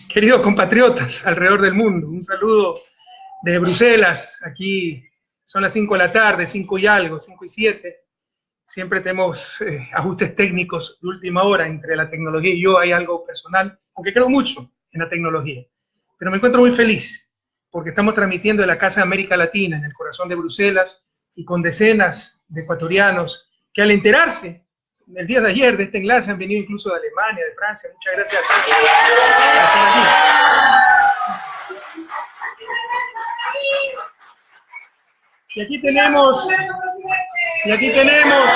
Queridos compatriotas alrededor del mundo, un saludo desde Bruselas. Aquí son las 5 de la tarde, 5 y algo, 5 y 7. Siempre tenemos ajustes técnicos de última hora entre la tecnología y yo. Hay algo personal, aunque creo mucho en la tecnología. Pero me encuentro muy feliz porque estamos transmitiendo de la Casa de América Latina, en el corazón de Bruselas, y con decenas de ecuatorianos que al enterarse el día de ayer de este enlace han venido incluso de Alemania, de Francia. Muchas gracias a todos por estar aquí. Y aquí tenemos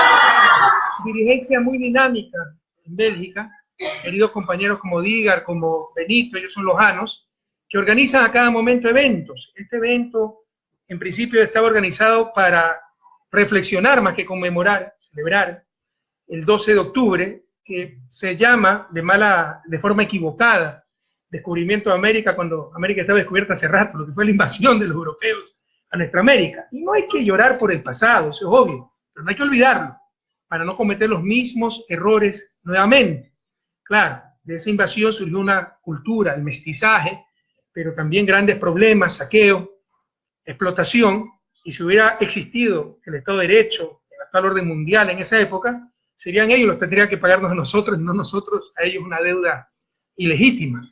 dirigencia muy dinámica en Bélgica, queridos compañeros como Dígar, como Benito, ellos son lojanos, que organizan a cada momento eventos. Este evento, en principio, estaba organizado para reflexionar más que conmemorar, celebrar el 12 de octubre, que se llama de forma equivocada descubrimiento de América, cuando América estaba descubierta hace rato, lo que fue la invasión de los europeos a nuestra América. Y no hay que llorar por el pasado, eso es obvio, pero no hay que olvidarlo, para no cometer los mismos errores nuevamente. Claro, de esa invasión surgió una cultura, el mestizaje, pero también grandes problemas, saqueo, explotación, y si hubiera existido el Estado de Derecho, el actual orden mundial en esa época, serían ellos los que tendrían que pagarnos a nosotros, y no nosotros a ellos una deuda ilegítima.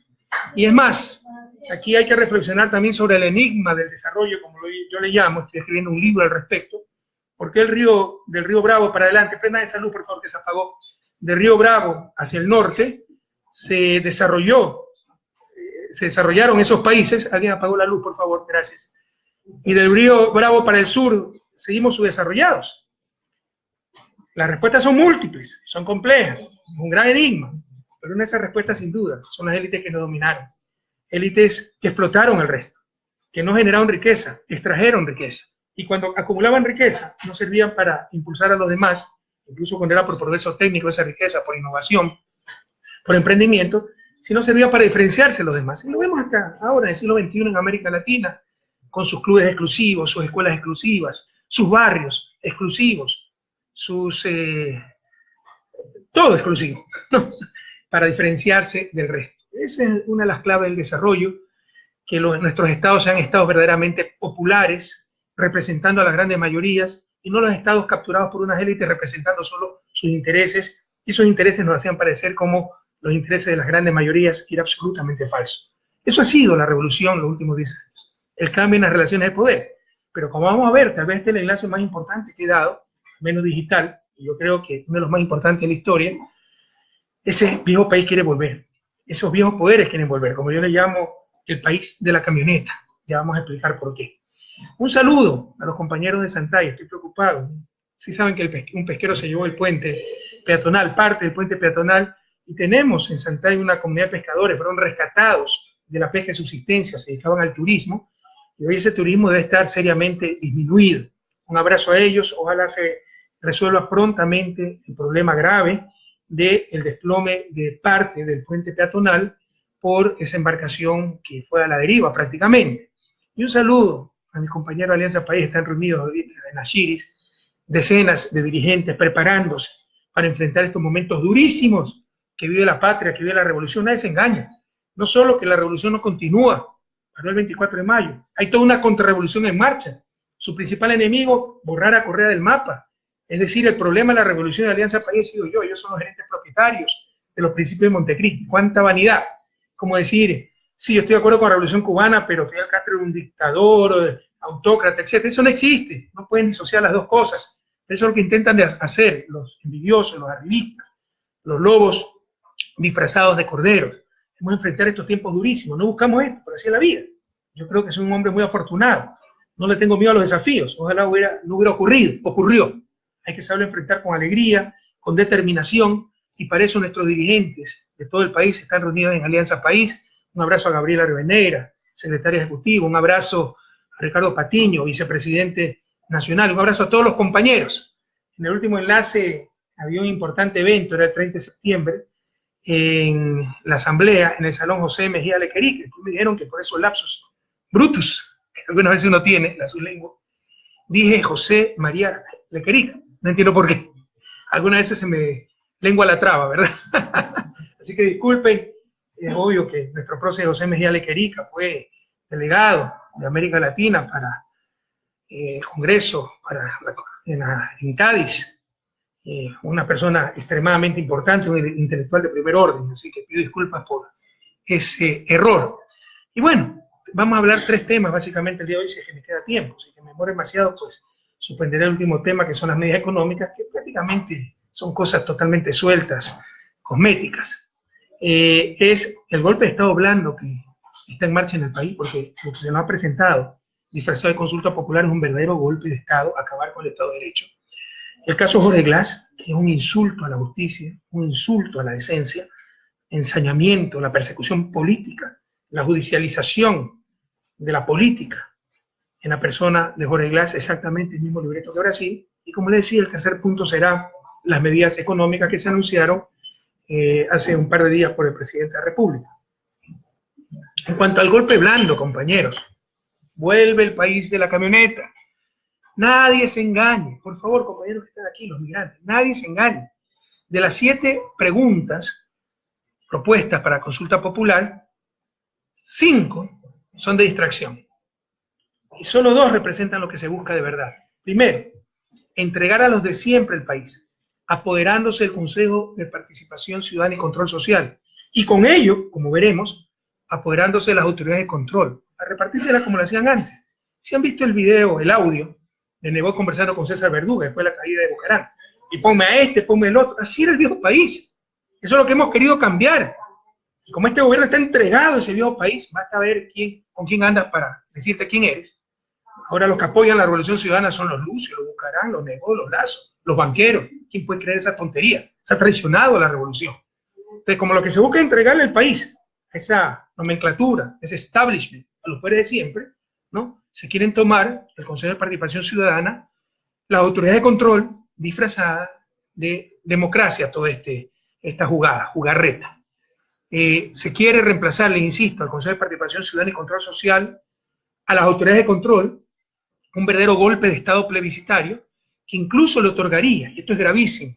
Y es más, aquí hay que reflexionar también sobre el enigma del desarrollo, como yo le llamo, estoy escribiendo un libro al respecto, porque del río Bravo para adelante, plena de salud, por favor, que se apagó, del río Bravo hacia el norte, se desarrollaron esos países. Alguien apagó la luz, por favor, gracias. Y del río Bravo para el sur, seguimos subdesarrollados. Las respuestas son múltiples, son complejas, es un gran enigma, pero una de esas respuestas, sin duda, son las élites que nos dominaron. Élites que explotaron al resto, que no generaron riqueza, extrajeron riqueza. Y cuando acumulaban riqueza, no servían para impulsar a los demás, incluso cuando era por progreso técnico esa riqueza, por innovación, por emprendimiento, sino servía para diferenciarse de los demás. Y lo vemos hasta ahora, en el siglo XXI, en América Latina, con sus clubes exclusivos, sus escuelas exclusivas, sus barrios exclusivos, todo exclusivo, ¿no? Para diferenciarse del resto. Esa es una de las claves del desarrollo, que nuestros estados sean estados verdaderamente populares, representando a las grandes mayorías, y no los estados capturados por unas élites representando solo sus intereses, y esos intereses nos hacían parecer como los intereses de las grandes mayorías, y era absolutamente falso. Eso ha sido la revolución en los últimos 10 años, el cambio en las relaciones de poder. Pero como vamos a ver, tal vez este es el enlace más importante que he dado, menos digital, y yo creo que uno de los más importantes en la historia. Ese viejo país quiere volver, esos viejos poderes quieren volver, como yo le llamo el país de la camioneta. Ya vamos a explicar por qué. Un saludo a los compañeros de Santalla, estoy preocupado. Sí saben que un pesquero se llevó el puente peatonal, parte del puente peatonal, y tenemos en Santalla una comunidad de pescadores, fueron rescatados de la pesca de subsistencia, se dedicaban al turismo, y hoy ese turismo debe estar seriamente disminuido. Un abrazo a ellos, ojalá se resuelva prontamente el problema grave del desplome de parte del puente peatonal por esa embarcación que fue a la deriva prácticamente. Y un saludo a mis compañeros de Alianza País, están reunidos ahorita en Ashiris, decenas de dirigentes preparándose para enfrentar estos momentos durísimos que vive la patria, que vive la revolución. Nadie se engaña. No solo que la revolución no continúa, paró el 24 de mayo, hay toda una contrarrevolución en marcha. Su principal enemigo, borrar a Correa del mapa. Es decir, el problema de la revolución de Alianza País he sido yo, ellos son los gerentes propietarios de los principios de Montecristi. ¡Cuánta vanidad! Como decir, sí, yo estoy de acuerdo con la revolución cubana, pero Fidel Castro era un dictador, autócrata, etc. Eso no existe, no pueden disociar las dos cosas. Eso es lo que intentan hacer los envidiosos, los arribistas, los lobos disfrazados de corderos. Hemos de enfrentar estos tiempos durísimos, no buscamos esto, pero así es la vida. Yo creo que soy un hombre muy afortunado, no le tengo miedo a los desafíos, ojalá no hubiera ocurrido, ocurrió. Hay que saberlo enfrentar con alegría, con determinación, y para eso nuestros dirigentes de todo el país están reunidos en Alianza País. Un abrazo a Gabriela Rivadeneira, secretaria ejecutiva, un abrazo a Ricardo Patiño, vicepresidente nacional, un abrazo a todos los compañeros. En el último enlace había un importante evento, era el 30 de septiembre, en la asamblea, en el Salón José Mejía Lequerique. Me dijeron que por esos lapsos brutus, que algunas veces uno tiene, la su lengua, dije José María Lequerique. No entiendo por qué. Algunas veces se me lengua la traba, ¿verdad? Así que disculpen, Es obvio que nuestro prócer José Mejía Lequerica fue delegado de América Latina para el Congreso en Cádiz, una persona extremadamente importante, un intelectual de primer orden, así que pido disculpas por ese error. Y bueno, vamos a hablar 3 temas básicamente el día de hoy, si es que me queda tiempo. Si que me demoro demasiado, pues suspenderé el último tema, que son las medidas económicas, que prácticamente son cosas totalmente sueltas, cosméticas. Es el golpe de Estado blando que está en marcha en el país, porque lo que se nos ha presentado disfrazado de consulta popular es un verdadero golpe de Estado, acabar con el Estado de Derecho. El caso Jorge Glass, que es un insulto a la justicia, un insulto a la decencia, ensañamiento, la persecución política, la judicialización de la política en la persona de Jorge Glass, exactamente el mismo libreto que Brasil. Y como les decía, el tercer punto será las medidas económicas que se anunciaron hace un par de días por el presidente de la República. En cuanto al golpe blando, compañeros, vuelve el país de la camioneta. Nadie se engañe, por favor, compañeros que están aquí, los migrantes, nadie se engañe. De las 7 preguntas propuestas para consulta popular, 5 son de distracción. Y solo 2 representan lo que se busca de verdad. Primero, entregar a los de siempre el país, apoderándose del Consejo de Participación Ciudadana y Control Social. Y con ello, como veremos, apoderándose de las autoridades de control, a repartírsela como lo hacían antes. Si han visto el video, el audio, de Nebot conversando con César Verduga después de la caída de Bucarán, y ponme a este, ponme el otro, así era el viejo país. Eso es lo que hemos querido cambiar. Y como este gobierno está entregado a ese viejo país, basta ver con quién andas para decirte quién eres. Ahora los que apoyan la Revolución Ciudadana son los Lucios, los Bucarán, los Nebot, los Lazo, los banqueros. ¿Quién puede creer esa tontería? Se ha traicionado a la revolución. Entonces, como lo que se busca es entregarle al país, esa nomenclatura, ese establishment, a los poderes de siempre, ¿no? Se quieren tomar el Consejo de Participación Ciudadana, la autoridad de control, disfrazada de democracia, toda esta jugarreta. Se quiere reemplazar, les insisto, al Consejo de Participación Ciudadana y Control Social, a las autoridades de control, un verdadero golpe de Estado plebiscitario, que incluso le otorgaría, y esto es gravísimo,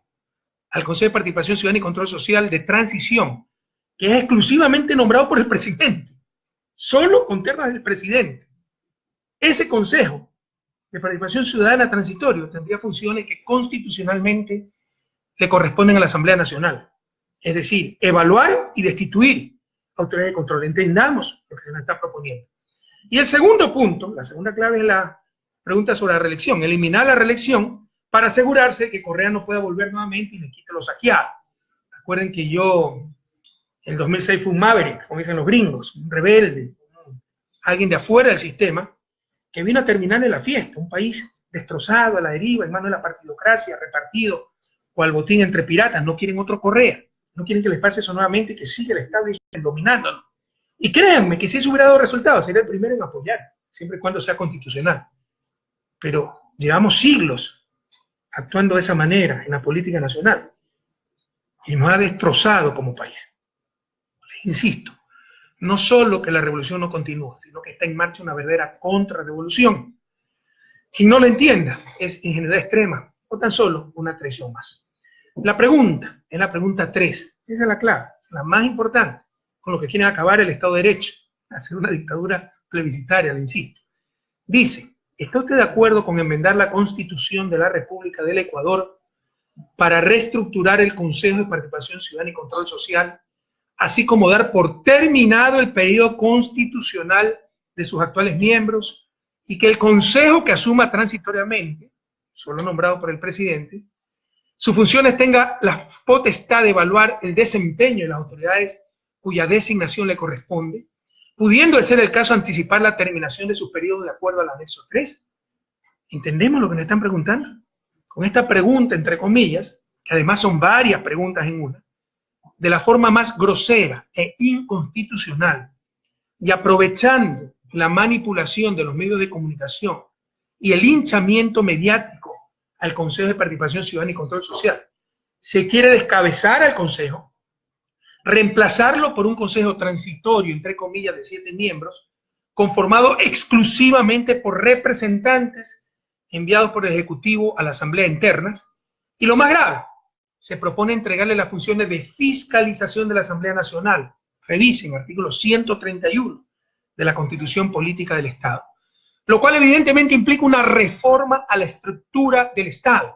al Consejo de Participación Ciudadana y Control Social de transición, que es exclusivamente nombrado por el presidente, solo con ternas del presidente. Ese Consejo de Participación Ciudadana transitorio tendría funciones que constitucionalmente le corresponden a la Asamblea Nacional. Es decir, evaluar y destituir autoridades de control. Entendamos lo que se nos está proponiendo. Y el segundo punto, la segunda clave es la pregunta sobre la reelección. Eliminar la reelección para asegurarse que Correa no pueda volver nuevamente y le quite lo saqueado. Recuerden que yo, en el 2006 fui un maverick, como dicen los gringos, un rebelde, alguien de afuera del sistema, que vino a terminarle la fiesta, un país destrozado, a la deriva, en manos de la partidocracia, repartido, cual botín entre piratas. No quieren otro Correa, no quieren que les pase eso nuevamente, que sigue el establishment dominándolo. Y créanme que si eso hubiera dado resultados, sería el primero en apoyar, siempre y cuando sea constitucional. Pero llevamos siglos actuando de esa manera en la política nacional y nos ha destrozado como país. Les insisto, no solo que la revolución no continúa, sino que está en marcha una verdadera contrarrevolución. Quien no lo entienda es ingenuidad extrema o tan solo una traición más. La pregunta es la pregunta 3, esa es la clave, es la más importante, con lo que quieren acabar el Estado de Derecho, hacer una dictadura plebiscitaria, le insisto. Dice, ¿está usted de acuerdo con enmendar la Constitución de la República del Ecuador para reestructurar el Consejo de Participación Ciudadana y Control Social, así como dar por terminado el periodo constitucional de sus actuales miembros, y que el Consejo que asuma transitoriamente, solo nombrado por el presidente, sus funciones tenga la potestad de evaluar el desempeño de las autoridades cuya designación le corresponde, pudiendo, de ser el caso, anticipar la terminación de su periodo de acuerdo al anexo 3? ¿Entendemos lo que nos están preguntando? Con esta pregunta, entre comillas, que además son varias preguntas en una, de la forma más grosera e inconstitucional, y aprovechando la manipulación de los medios de comunicación y el hinchamiento mediático al Consejo de Participación Ciudadana y Control Social, se quiere descabezar al Consejo, reemplazarlo por un Consejo transitorio, entre comillas, de 7 miembros, conformado exclusivamente por representantes enviados por el Ejecutivo a la Asamblea internas, y lo más grave, se propone entregarle las funciones de fiscalización de la Asamblea Nacional Revisen, artículo 131 de la Constitución Política del Estado. Lo cual evidentemente implica una reforma a la estructura del Estado.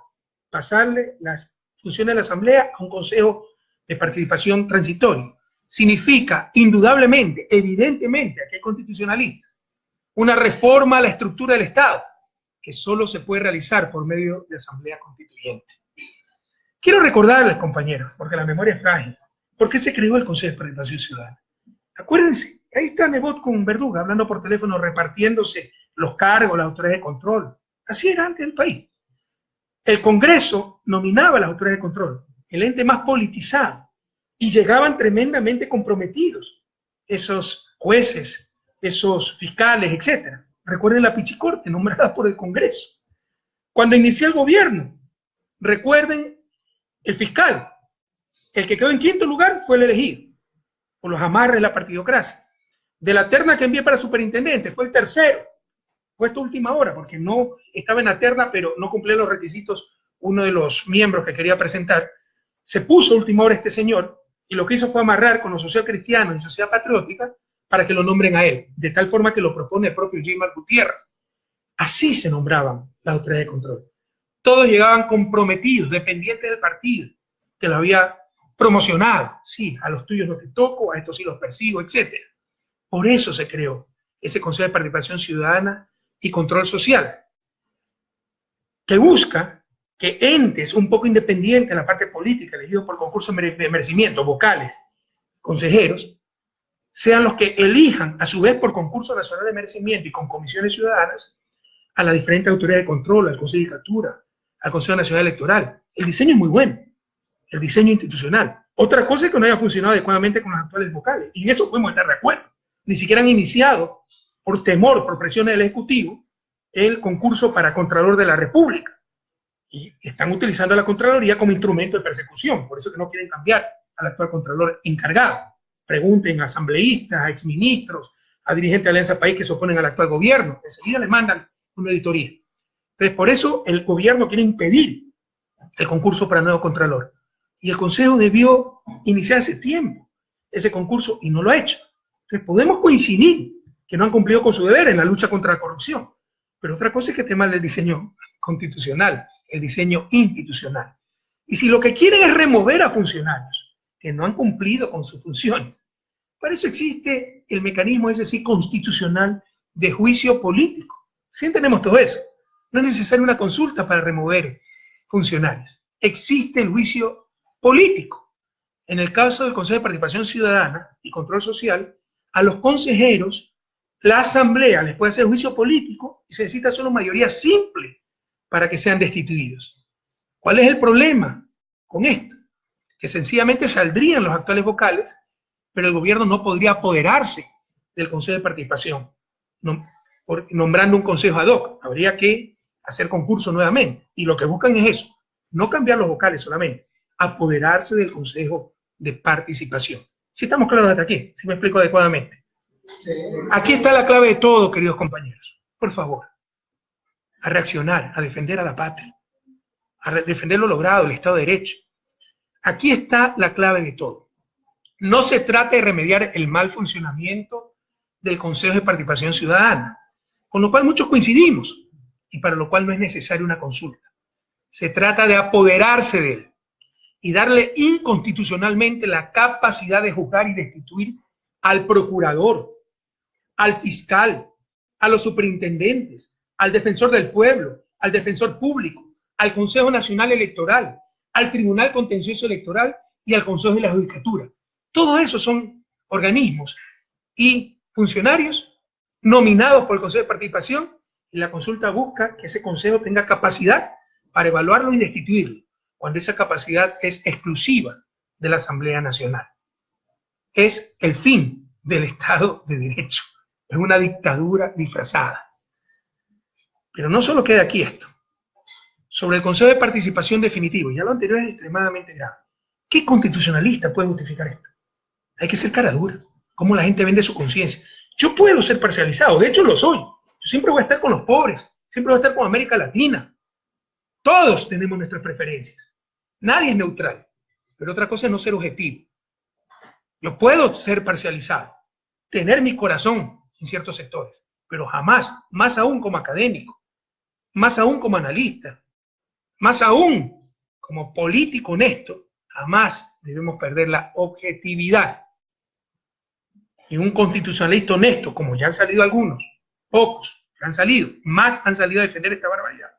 Pasarle las funciones de la Asamblea a un Consejo de Participación Transitorio. Significa, indudablemente, evidentemente, aquí hay constitucionalistas, una reforma a la estructura del Estado, que solo se puede realizar por medio de Asamblea Constituyente. Quiero recordarles, compañeros, porque la memoria es frágil, ¿por qué se creó el Consejo de Participación Ciudadana? Acuérdense, ahí está Nebot con Verduga, hablando por teléfono, repartiéndose los cargos, las autoridades de control. Así era antes el país. El Congreso nominaba a las autoridades de control, el ente más politizado, y llegaban tremendamente comprometidos esos jueces, esos fiscales, etc. Recuerden la Pichicorte, nombrada por el Congreso. Cuando inició el gobierno, recuerden el fiscal, el que quedó en quinto lugar fue el elegido, por los amarres de la partidocracia. De la terna que envié para superintendente, fue el tercero, puesto a última hora, porque no estaba en la terna, pero no cumplía los requisitos uno de los miembros que quería presentar. Se puso a última hora este señor, y lo que hizo fue amarrar con los social cristianos y sociedad patriótica para que lo nombren a él, de tal forma que lo propone el propio Gilmar Gutiérrez. Así se nombraban las autoridades de control. Todos llegaban comprometidos, dependientes del partido, que lo había promocionado. Sí, a los tuyos no te toco, a estos sí los persigo, etc. Por eso se creó ese Consejo de Participación Ciudadana y Control Social, que busca que entes un poco independientes en la parte política, elegidos por concurso de merecimiento, vocales, consejeros, sean los que elijan, a su vez por concurso nacional de merecimiento y con comisiones ciudadanas, a las diferentes autoridades de control, al Consejo de Judicatura, al Consejo Nacional Electoral. El diseño es muy bueno, el diseño institucional. Otra cosa es que no haya funcionado adecuadamente con las actuales vocales, y en eso podemos estar de acuerdo. Ni siquiera han iniciado, por temor, por presiones del Ejecutivo, el concurso para Contralor de la República. Y están utilizando a la Contraloría como instrumento de persecución, por eso que no quieren cambiar al actual Contralor encargado. Pregunten a asambleístas, a exministros, a dirigentes de Alianza País que se oponen al actual gobierno, enseguida le mandan una auditoría. Entonces, por eso el gobierno quiere impedir el concurso para nuevo Contralor. Y el Consejo debió iniciar hace tiempo ese concurso y no lo ha hecho. Entonces, podemos coincidir que no han cumplido con su deber en la lucha contra la corrupción, pero otra cosa es que esté mal el diseño constitucional, el diseño institucional. Y si lo que quieren es remover a funcionarios que no han cumplido con sus funciones, para eso existe el mecanismo, es decir, constitucional de juicio político. Sí entendemos todo eso. No es necesaria una consulta para remover funcionarios. Existe el juicio político. En el caso del Consejo de Participación Ciudadana y Control Social, a los consejeros, la Asamblea les puede hacer juicio político y se necesita solo mayoría simple para que sean destituidos. ¿Cuál es el problema con esto? Que sencillamente saldrían los actuales vocales, pero el gobierno no podría apoderarse del Consejo de Participación, nombrando un consejo ad hoc. Habría que hacer concurso nuevamente. Y lo que buscan es eso, no cambiar los vocales solamente, apoderarse del Consejo de Participación. ¿Sí estamos claros hasta aquí? ¿Sí me explico adecuadamente? Aquí está la clave de todo, queridos compañeros. Por favor, a reaccionar, a defender a la patria, a defender lo logrado, el Estado de Derecho. Aquí está la clave de todo. No se trata de remediar el mal funcionamiento del Consejo de Participación Ciudadana, con lo cual muchos coincidimos, y para lo cual no es necesaria una consulta. Se trata de apoderarse de él y darle inconstitucionalmente la capacidad de juzgar y destituir al procurador, al fiscal, a los superintendentes, al defensor del pueblo, al defensor público, al Consejo Nacional Electoral, al Tribunal Contencioso Electoral y al Consejo de la Judicatura. Todo eso son organismos y funcionarios nominados por el Consejo de Participación, y la consulta busca que ese consejo tenga capacidad para evaluarlo y destituirlo, cuando esa capacidad es exclusiva de la Asamblea Nacional. Es el fin del Estado de Derecho. Es una dictadura disfrazada. Pero no solo queda aquí esto. Sobre el Consejo de Participación definitivo, ya lo anterior es extremadamente grave. ¿Qué constitucionalista puede justificar esto? Hay que ser cara dura. ¿Cómo la gente vende su conciencia? Yo puedo ser parcializado, de hecho lo soy. Yo siempre voy a estar con los pobres, siempre voy a estar con América Latina. Todos tenemos nuestras preferencias. Nadie es neutral. Pero otra cosa es no ser objetivo. Yo puedo ser parcializado, tener mi corazón en ciertos sectores, pero jamás, más aún como académico, más aún como analista, más aún como político honesto, jamás debemos perder la objetividad. Y un constitucionalista honesto, como ya han salido algunos, pocos han salido, más han salido a defender esta barbaridad.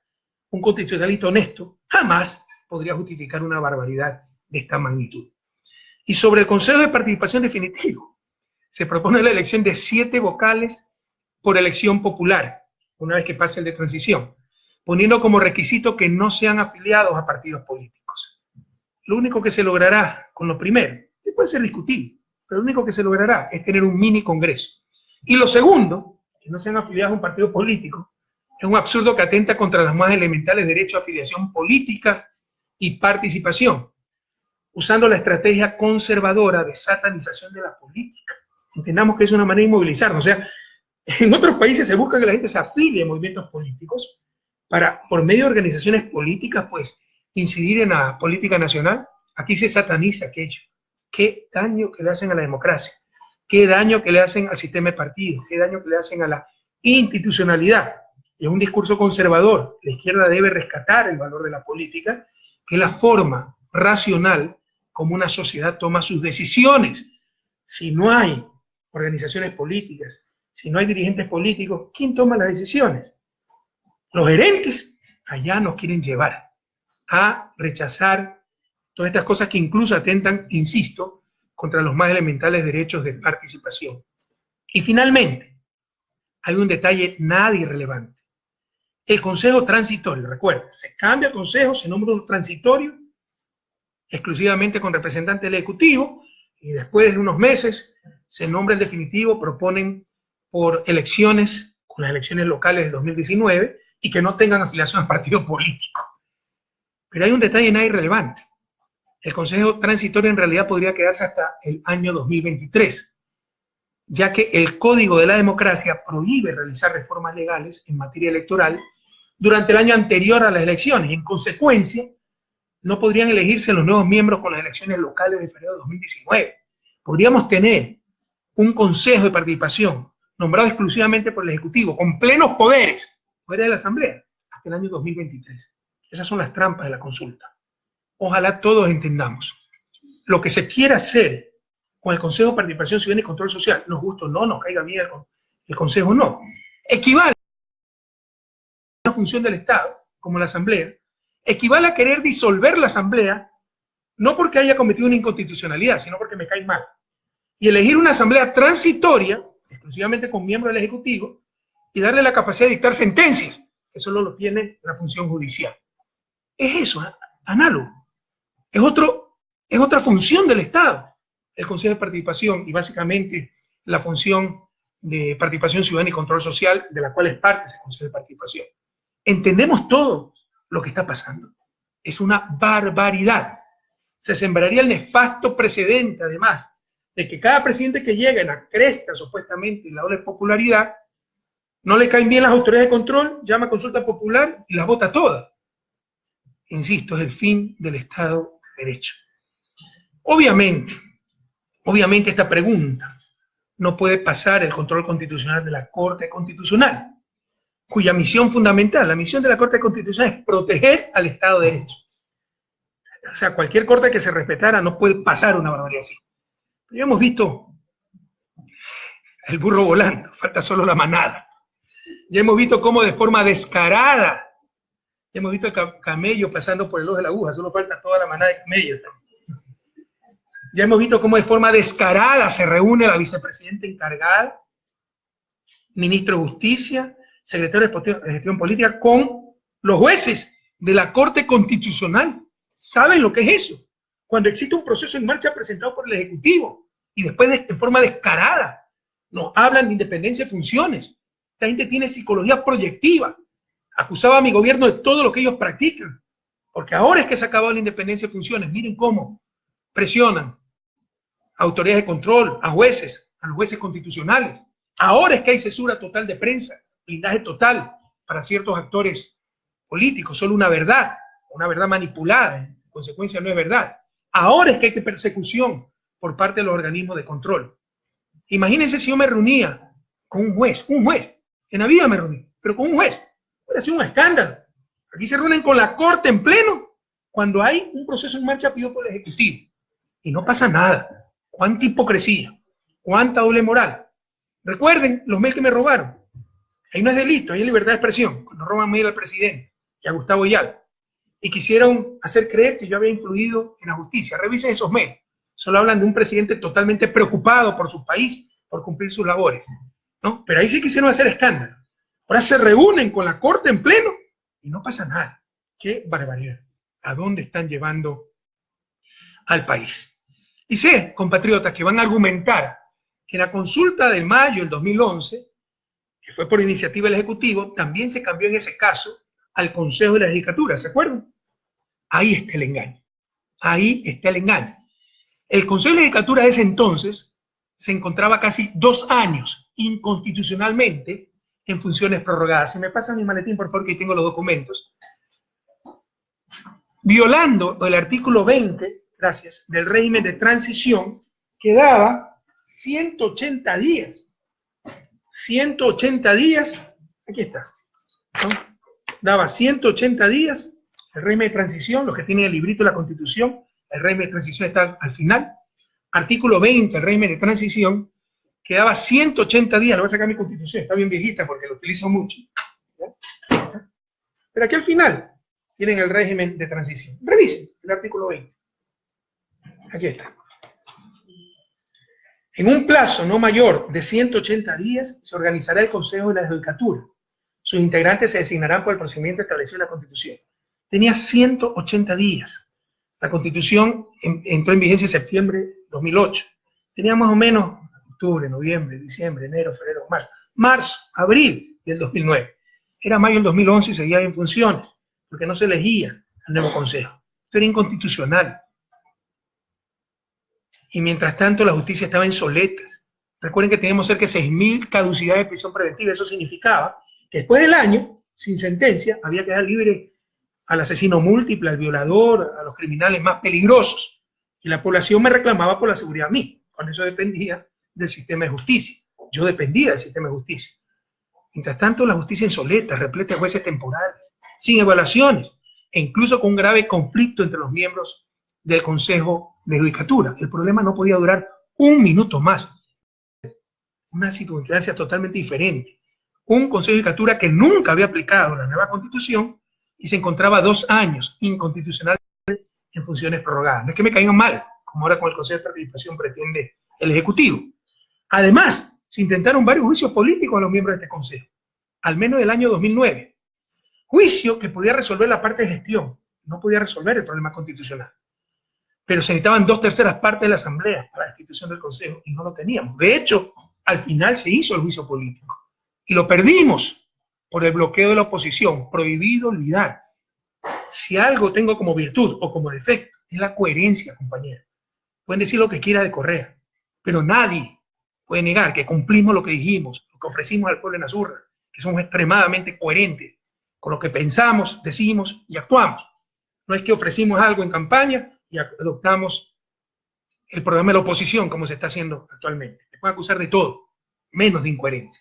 Un constitucionalista honesto jamás podría justificar una barbaridad de esta magnitud. Y sobre el Consejo de Participación Definitivo, se propone la elección de 7 vocales por elección popular, una vez que pase el de transición, poniendo como requisito que no sean afiliados a partidos políticos. Lo único que se logrará con lo primero, que puede ser discutible, pero lo único que se logrará es tener un mini congreso. Y lo segundo, que no sean afiliados a un partido político, es un absurdo que atenta contra los más elementales derechos de afiliación política y participación, usando la estrategia conservadora de satanización de la política. Entendamos que es una manera de inmovilizarnos. O sea, en otros países se busca que la gente se afilie a movimientos políticos para, por medio de organizaciones políticas, pues, incidir en la política nacional. Aquí se sataniza aquello. Qué daño que le hacen a la democracia, qué daño que le hacen al sistema de partidos, qué daño que le hacen a la institucionalidad. Y es un discurso conservador. La izquierda debe rescatar el valor de la política, que es la forma racional como una sociedad toma sus decisiones. Si no hay organizaciones políticas, si no hay dirigentes políticos, ¿quién toma las decisiones? Los gerentes allá nos quieren llevar a rechazar todas estas cosas que incluso atentan, insisto, contra los más elementales derechos de participación. Y finalmente, hay un detalle nada irrelevante. El Consejo Transitorio, recuerda, se cambia el Consejo, se nombra un transitorio, exclusivamente con representante del Ejecutivo, y después de unos meses se nombra el definitivo, proponen por elecciones, con las elecciones locales del 2019, y que no tengan afiliación a partido político. Pero hay un detalle nada irrelevante. El Consejo Transitorio en realidad podría quedarse hasta el año 2023, ya que el Código de la Democracia prohíbe realizar reformas legales en materia electoral durante el año anterior a las elecciones, y en consecuencia no podrían elegirse los nuevos miembros con las elecciones locales de febrero de 2019. Podríamos tener un Consejo de Participación nombrado exclusivamente por el Ejecutivo, con plenos poderes, fuera de la Asamblea, hasta el año 2023. Esas son las trampas de la consulta. Ojalá todos entendamos. Lo que se quiera hacer con el Consejo de Participación Ciudadana y Control Social, nos gusta o no, nos caiga bien el Consejo no, equivale a una función del Estado, como la Asamblea, equivale a querer disolver la Asamblea, no porque haya cometido una inconstitucionalidad, sino porque me cae mal. Y elegir una Asamblea transitoria, exclusivamente con miembros del Ejecutivo, y darle la capacidad de dictar sentencias, que solo lo tiene la función judicial. Es eso, análogo. Es otra función del Estado, el Consejo de Participación, y básicamente la función de participación ciudadana y control social, de la cual es parte ese Consejo de Participación. Entendemos todo lo que está pasando. Es una barbaridad. Se sembraría el nefasto precedente, además, de que cada presidente que llega en la cresta, supuestamente, en la ola de popularidad, no le caen bien las autoridades de control, llama a consulta popular y las vota todas. Insisto, es el fin del Estado de Derecho. Obviamente esta pregunta no puede pasar el control constitucional de la Corte Constitucional, cuya misión fundamental, la misión de la Corte Constitucional es proteger al Estado de Derecho. O sea, cualquier corte que se respetara no puede pasar una barbaridad así. Pero ya hemos visto el burro volando, falta solo la manada. Ya hemos visto cómo de forma descarada, ya hemos visto el camello pasando por el ojo de la aguja, solo falta toda la manada de camellos. Ya hemos visto cómo de forma descarada se reúne la vicepresidenta encargada, ministro de Justicia, secretario de Gestión Política, con los jueces de la Corte Constitucional. ¿Saben lo que es eso? Cuando existe un proceso en marcha presentado por el Ejecutivo y después de forma descarada nos hablan de independencia de funciones. Esta gente tiene psicología proyectiva. Acusaba a mi gobierno de todo lo que ellos practican, porque ahora es que se ha acabado la independencia de funciones. Miren cómo presionan a autoridades de control, a jueces, a los jueces constitucionales. Ahora es que hay censura total de prensa, blindaje total para ciertos actores políticos, solo una verdad manipulada, en consecuencia no es verdad. Ahora es que hay persecución por parte de los organismos de control. Imagínense si yo me reunía con un juez, en la vida me reuní, pero con un juez, hubiera sido un escándalo. Aquí se reúnen con la Corte en pleno, cuando hay un proceso en marcha pedido por el Ejecutivo, y no pasa nada. ¿Cuánta hipocresía? ¿Cuánta doble moral? Recuerden los mails que me robaron. Ahí no es delito, ahí es libertad de expresión, cuando roban mail al presidente y a Gustavo Yal, y quisieron hacer creer que yo había influido en la justicia. Revisen esos mails. Solo hablan de un presidente totalmente preocupado por su país, por cumplir sus labores, ¿no? Pero ahí sí quisieron hacer escándalo. Ahora se reúnen con la Corte en pleno y no pasa nada. ¡Qué barbaridad! ¿A dónde están llevando al país? Y sé, compatriotas, que van a argumentar que en la consulta de mayo del 2011, que fue por iniciativa del Ejecutivo, también se cambió en ese caso al Consejo de la Judicatura, ¿se acuerdan? Ahí está el engaño. Ahí está el engaño. El Consejo de la Judicatura de ese entonces se encontraba casi 2 años inconstitucionalmente en funciones prorrogadas. Se me pasa mi maletín, por favor, que tengo los documentos. Violando el artículo 20, gracias, del régimen de transición, que daba 180 días. 180 días, aquí está, ¿no? Daba 180 días el régimen de transición, los que tienen el librito de la Constitución, el régimen de transición está al final, artículo 20, el régimen de transición, que daba 180 días, lo voy a sacar mi Constitución, está bien viejita porque lo utilizo mucho, ¿ya? Pero aquí al final tienen el régimen de transición. Revisen el artículo 20. Aquí está. En un plazo no mayor de 180 días se organizará el Consejo de la Judicatura. Sus integrantes se designarán por el procedimiento establecido en la Constitución. Tenía 180 días. La Constitución entró en vigencia en septiembre de 2008. Tenía más o menos octubre, noviembre, diciembre, enero, febrero, marzo, abril del 2009. Era mayo del 2011 y seguía en funciones, porque no se elegía al nuevo Consejo. Esto era inconstitucional. Y mientras tanto la justicia estaba en soletas. Recuerden que teníamos cerca de 6.000 caducidades de prisión preventiva. Eso significaba que después del año, sin sentencia, había que dejar libre al asesino múltiple, al violador, a los criminales más peligrosos. Y la población me reclamaba por la seguridad a mí. Con eso dependía del sistema de justicia. Yo dependía del sistema de justicia. Mientras tanto, la justicia en soletas, repleta de jueces temporales, sin evaluaciones, e incluso con un grave conflicto entre los miembros del Consejo de Judicatura. El problema no podía durar un minuto más. Una circunstancia totalmente diferente. Un Consejo de Judicatura que nunca había aplicado la nueva Constitución y se encontraba 2 años inconstitucional en funciones prorrogadas. No es que me caigan mal, como ahora con el Consejo de Participación pretende el Ejecutivo. Además, se intentaron varios juicios políticos a los miembros de este Consejo, al menos del año 2009. Juicio que podía resolver la parte de gestión, no podía resolver el problema constitucional. Pero se necesitaban 2/3 partes de la Asamblea para la institución del Consejo y no lo teníamos. De hecho, al final se hizo el juicio político y lo perdimos por el bloqueo de la oposición. Prohibido olvidar. Si algo tengo como virtud o como defecto, es la coherencia, compañeros. Pueden decir lo que quiera de Correa, pero nadie puede negar que cumplimos lo que dijimos, lo que ofrecimos al pueblo en Azurra, que somos extremadamente coherentes con lo que pensamos, decimos y actuamos. No es que ofrecimos algo en campaña y adoptamos el programa de la oposición como se está haciendo actualmente. Se puede acusar de todo, menos de incoherente.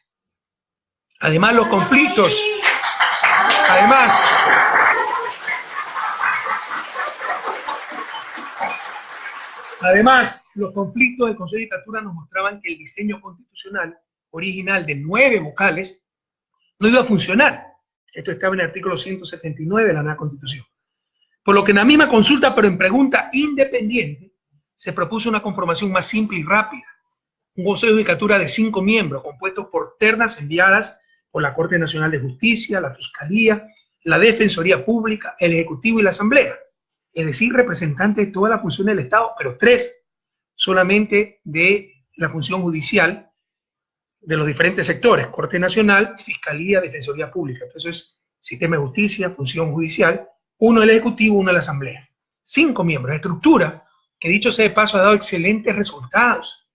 Además, los conflictos, los conflictos del Consejo de Judicatura nos mostraban que el diseño constitucional original de 9 vocales no iba a funcionar. Esto estaba en el artículo 179 de la nueva Constitución. Por lo que en la misma consulta, pero en pregunta independiente, se propuso una conformación más simple y rápida. Un Consejo de Judicatura de 5 miembros, compuestos por ternas enviadas por la Corte Nacional de Justicia, la Fiscalía, la Defensoría Pública, el Ejecutivo y la Asamblea. Es decir, representantes de todas las funciones del Estado, pero 3 solamente de la función judicial de los diferentes sectores: Corte Nacional, Fiscalía, Defensoría Pública. Entonces, sistema de justicia, función judicial, 1 del Ejecutivo, 1 de la Asamblea. 5 miembros, estructura que, dicho sea de paso, ha dado excelentes resultados.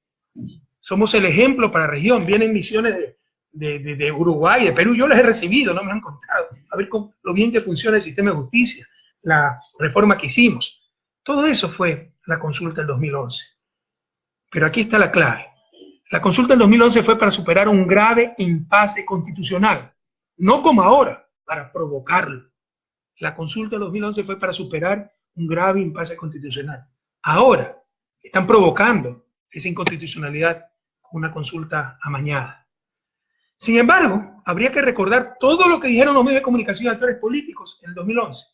Somos el ejemplo para la región. Vienen misiones de Uruguay, de Perú, yo las he recibido, no me han contado. A ver lo bien que funciona el sistema de justicia, la reforma que hicimos. Todo eso fue la consulta del 2011. Pero aquí está la clave. La consulta del 2011 fue para superar un grave impasse constitucional, no como ahora, para provocarlo. La consulta del 2011 fue para superar un grave impasse constitucional. Ahora están provocando esa inconstitucionalidad con una consulta amañada. Sin embargo, habría que recordar todo lo que dijeron los medios de comunicación y actores políticos en el 2011.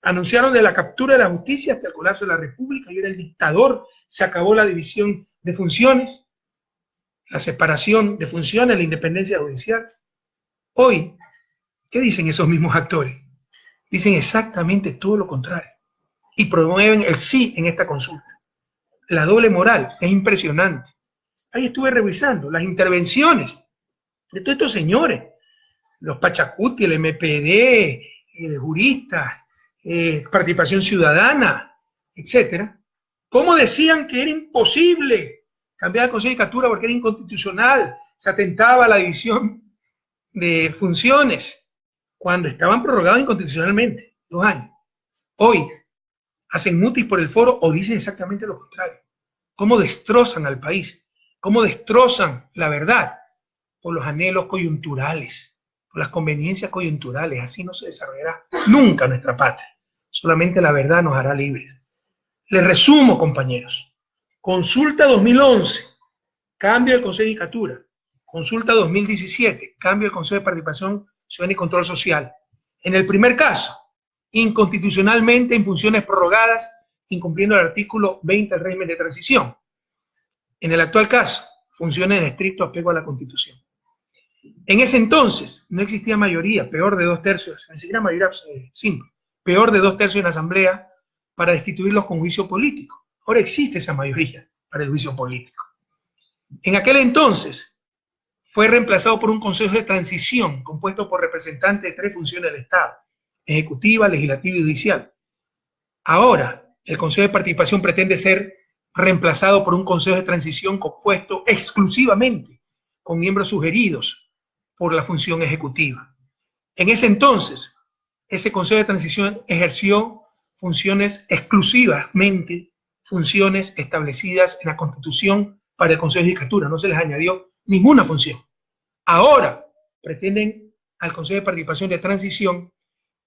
Anunciaron de la captura de la justicia hasta el colapso de la República, y era el dictador, se acabó la división de funciones, la separación de funciones, la independencia judicial. Hoy, ¿qué dicen esos mismos actores? Dicen exactamente todo lo contrario y promueven el sí en esta consulta. La doble moral es impresionante. Ahí estuve revisando las intervenciones de todos estos señores, los Pachacuti, el MPD, juristas, participación ciudadana, etcétera. ¿Cómo decían que era imposible cambiar el Consejo de Judicatura porque era inconstitucional, se atentaba a la división de funciones, cuando estaban prorrogados inconstitucionalmente 2 años? Hoy hacen mutis por el foro o dicen exactamente lo contrario. ¿Cómo destrozan al país? ¿Cómo destrozan la verdad? Por los anhelos coyunturales, por las conveniencias coyunturales. Así no se desarrollará nunca nuestra patria. Solamente la verdad nos hará libres. Les resumo, compañeros. Consulta 2011, cambio del Consejo de Judicatura. Consulta 2017, cambio del Consejo de Participación Ciudadana y Control Social. En el primer caso, inconstitucionalmente en funciones prorrogadas, incumpliendo el artículo 20 del régimen de transición. En el actual caso, funciones en estricto apego a la Constitución. En ese entonces no existía mayoría, peor de 2/3, ni siquiera mayoría simple, peor de 2/3 en la Asamblea para destituirlos con juicio político. Ahora existe esa mayoría para el juicio político. En aquel entonces fue reemplazado por un Consejo de Transición compuesto por representantes de 3 funciones del Estado: ejecutiva, legislativa y judicial. Ahora, el Consejo de Participación pretende ser reemplazado por un Consejo de Transición compuesto exclusivamente con miembros sugeridos por la función ejecutiva. En ese entonces, ese Consejo de Transición ejerció funciones exclusivamente, funciones establecidas en la Constitución para el Consejo de Judicatura, no se les añadió ninguna función. Ahora pretenden al Consejo de Participación de Transición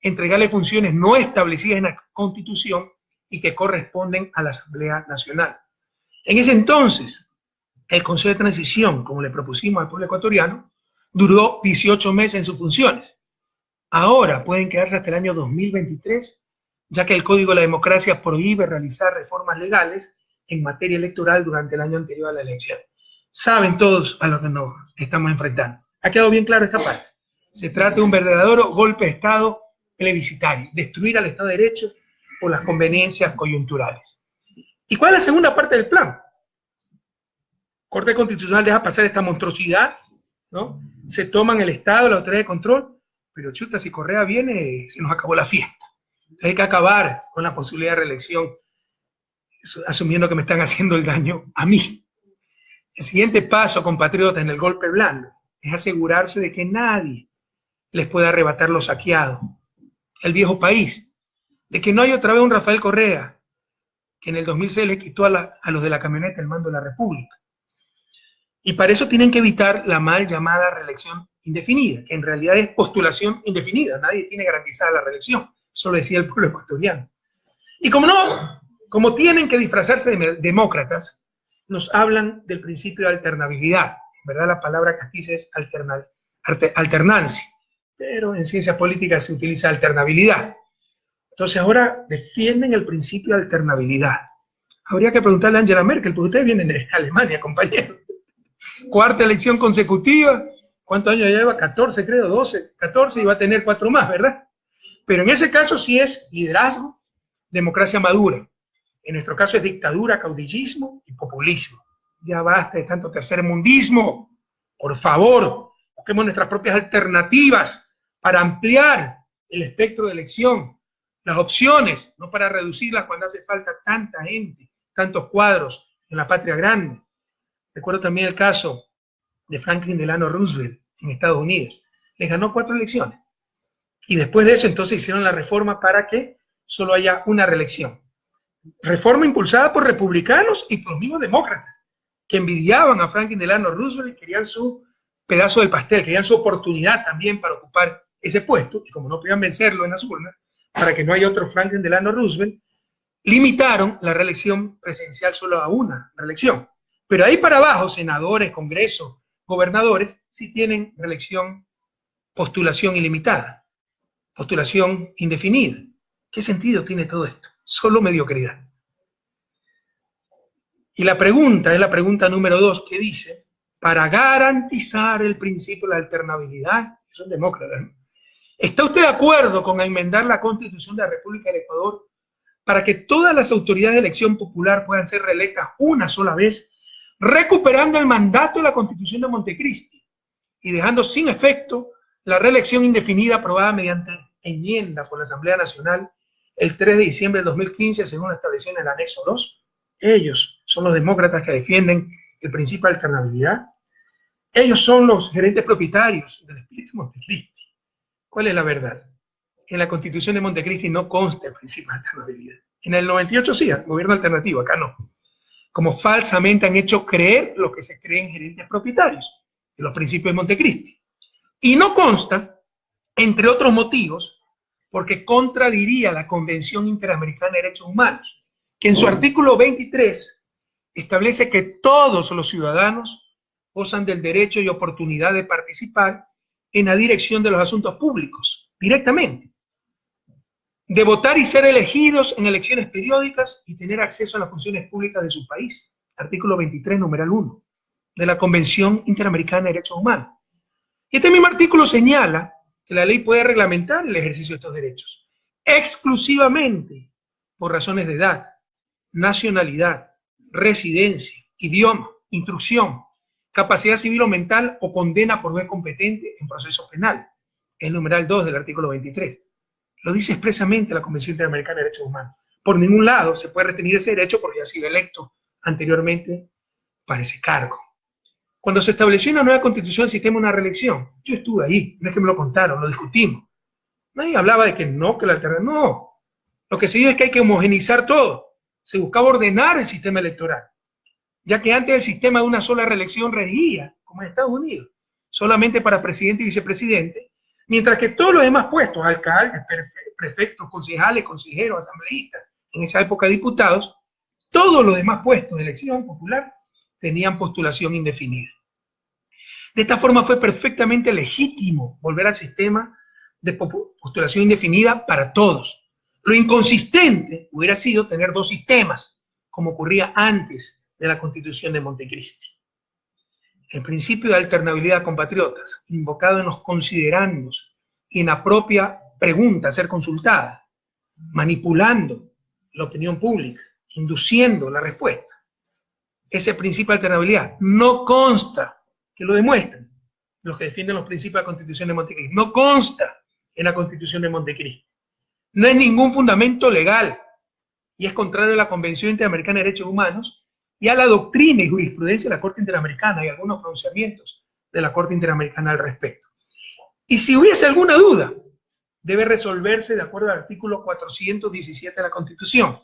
entregarle funciones no establecidas en la Constitución y que corresponden a la Asamblea Nacional. En ese entonces, el Consejo de Transición, como le propusimos al pueblo ecuatoriano, duró 18 meses en sus funciones. Ahora pueden quedarse hasta el año 2023, ya que el Código de la Democracia prohíbe realizar reformas legales en materia electoral durante el año anterior a la elección. Saben todos a lo que nos estamos enfrentando. ¿Ha quedado bien claro esta parte? Se trata de un verdadero golpe de Estado plebiscitario, destruir al Estado de Derecho por las conveniencias coyunturales. ¿Y cuál es la segunda parte del plan? Corte Constitucional deja pasar esta monstruosidad, ¿no? Se toman el Estado, la autoridad de control, pero chuta, si Correa viene, se nos acabó la fiesta. Entonces hay que acabar con la posibilidad de reelección, asumiendo que me están haciendo el daño a mí. El siguiente paso, compatriotas, en el golpe blando, es asegurarse de que nadie les pueda arrebatar lo saqueado, el viejo país, de que no hay otra vez un Rafael Correa, que en el 2006 le quitó a los de la camioneta el mando de la República. Y para eso tienen que evitar la mal llamada reelección indefinida, que en realidad es postulación indefinida, nadie tiene garantizada la reelección, eso lo decía el pueblo ecuatoriano. Y como tienen que disfrazarse de demócratas, nos hablan del principio de alternabilidad, ¿verdad? La palabra castiza es alternancia, pero en ciencias políticas se utiliza alternabilidad. Entonces ahora defienden el principio de alternabilidad. Habría que preguntarle a Angela Merkel, porque ustedes vienen de Alemania, compañeros. 4ª elección consecutiva, ¿cuántos años lleva? 14, creo, 12, 14, y va a tener 4 más, ¿verdad? Pero en ese caso sí es liderazgo, democracia madura. En nuestro caso es dictadura, caudillismo y populismo. Ya basta de tanto tercermundismo. Por favor, busquemos nuestras propias alternativas para ampliar el espectro de elección, las opciones, no para reducirlas cuando hace falta tanta gente, tantos cuadros en la patria grande. Recuerdo también el caso de Franklin Delano Roosevelt en Estados Unidos. Les ganó 4 elecciones. Y después de eso entonces hicieron la reforma para que solo haya una reelección. Reforma impulsada por republicanos y por los mismos demócratas. que envidiaban a Franklin Delano Roosevelt y querían su pedazo del pastel, querían su oportunidad también para ocupar ese puesto, y como no podían vencerlo en las urnas, para que no haya otro Franklin Delano Roosevelt, limitaron la reelección presidencial solo a una reelección. Pero ahí para abajo, senadores, congresos, gobernadores, sí tienen reelección, postulación ilimitada, postulación indefinida. ¿Qué sentido tiene todo esto? Solo mediocridad. Y la pregunta es la pregunta número 2, que dice, para garantizar el principio de la alternabilidad, son demócratas, ¿no? ¿Está usted de acuerdo con enmendar la Constitución de la República del Ecuador para que todas las autoridades de elección popular puedan ser reelectas una sola vez, recuperando el mandato de la Constitución de Montecristi y dejando sin efecto la reelección indefinida aprobada mediante enmienda por la Asamblea Nacional el 3 de diciembre del 2015, según lo establecido en el anexo 2? Ellos son los demócratas que defienden el principio de alternabilidad. Ellos son los gerentes propietarios del espíritu Montecristi. ¿Cuál es la verdad? En la Constitución de Montecristi no consta el principio de alternabilidad. En el 98 sí, gobierno alternativo, acá no. Como falsamente han hecho creer lo que se creen gerentes propietarios de los principios de Montecristi. Y no consta, entre otros motivos, porque contradiría la Convención Interamericana de Derechos Humanos, que en su artículo 23 establece que todos los ciudadanos gozan del derecho y oportunidad de participar en la dirección de los asuntos públicos, directamente, de votar y ser elegidos en elecciones periódicas y tener acceso a las funciones públicas de su país. Artículo 23, numeral 1, de la Convención Interamericana de Derechos Humanos. Y este mismo artículo señala que la ley puede reglamentar el ejercicio de estos derechos, exclusivamente por razones de edad, nacionalidad, residencia, idioma, instrucción, capacidad civil o mental o condena por juez competente en proceso penal. El numeral 2 del artículo 23. Lo dice expresamente la Convención Interamericana de Derechos Humanos. Por ningún lado se puede restringir ese derecho porque ha sido electo anteriormente para ese cargo. Cuando se estableció una nueva constitución, el sistema de una reelección, yo estuve ahí, no es que me lo contaron, lo discutimos. Nadie hablaba de que no, que la alternativa, no. Lo que se dice es que hay que homogeneizar todo. Se buscaba ordenar el sistema electoral, ya que antes el sistema de una sola reelección regía, como en Estados Unidos, solamente para presidente y vicepresidente, mientras que todos los demás puestos, alcaldes, prefectos, concejales, consejeros, asambleístas, en esa época diputados, todos los demás puestos de elección popular tenían postulación indefinida. De esta forma fue perfectamente legítimo volver al sistema de postulación indefinida para todos. Lo inconsistente hubiera sido tener dos sistemas, como ocurría antes de la Constitución de Montecristi. El principio de alternabilidad, compatriotas, invocado en los considerandos y en la propia pregunta a ser consultada, manipulando la opinión pública, induciendo la respuesta. Ese principio de alternabilidad no consta, que lo demuestran los que defienden los principios de la Constitución de Montecristi, no consta en la Constitución de Montecristi. No es ningún fundamento legal y es contrario a la Convención Interamericana de Derechos Humanos y a la doctrina y jurisprudencia de la Corte Interamericana y algunos pronunciamientos de la Corte Interamericana al respecto. Y si hubiese alguna duda, debe resolverse de acuerdo al artículo 417 de la Constitución.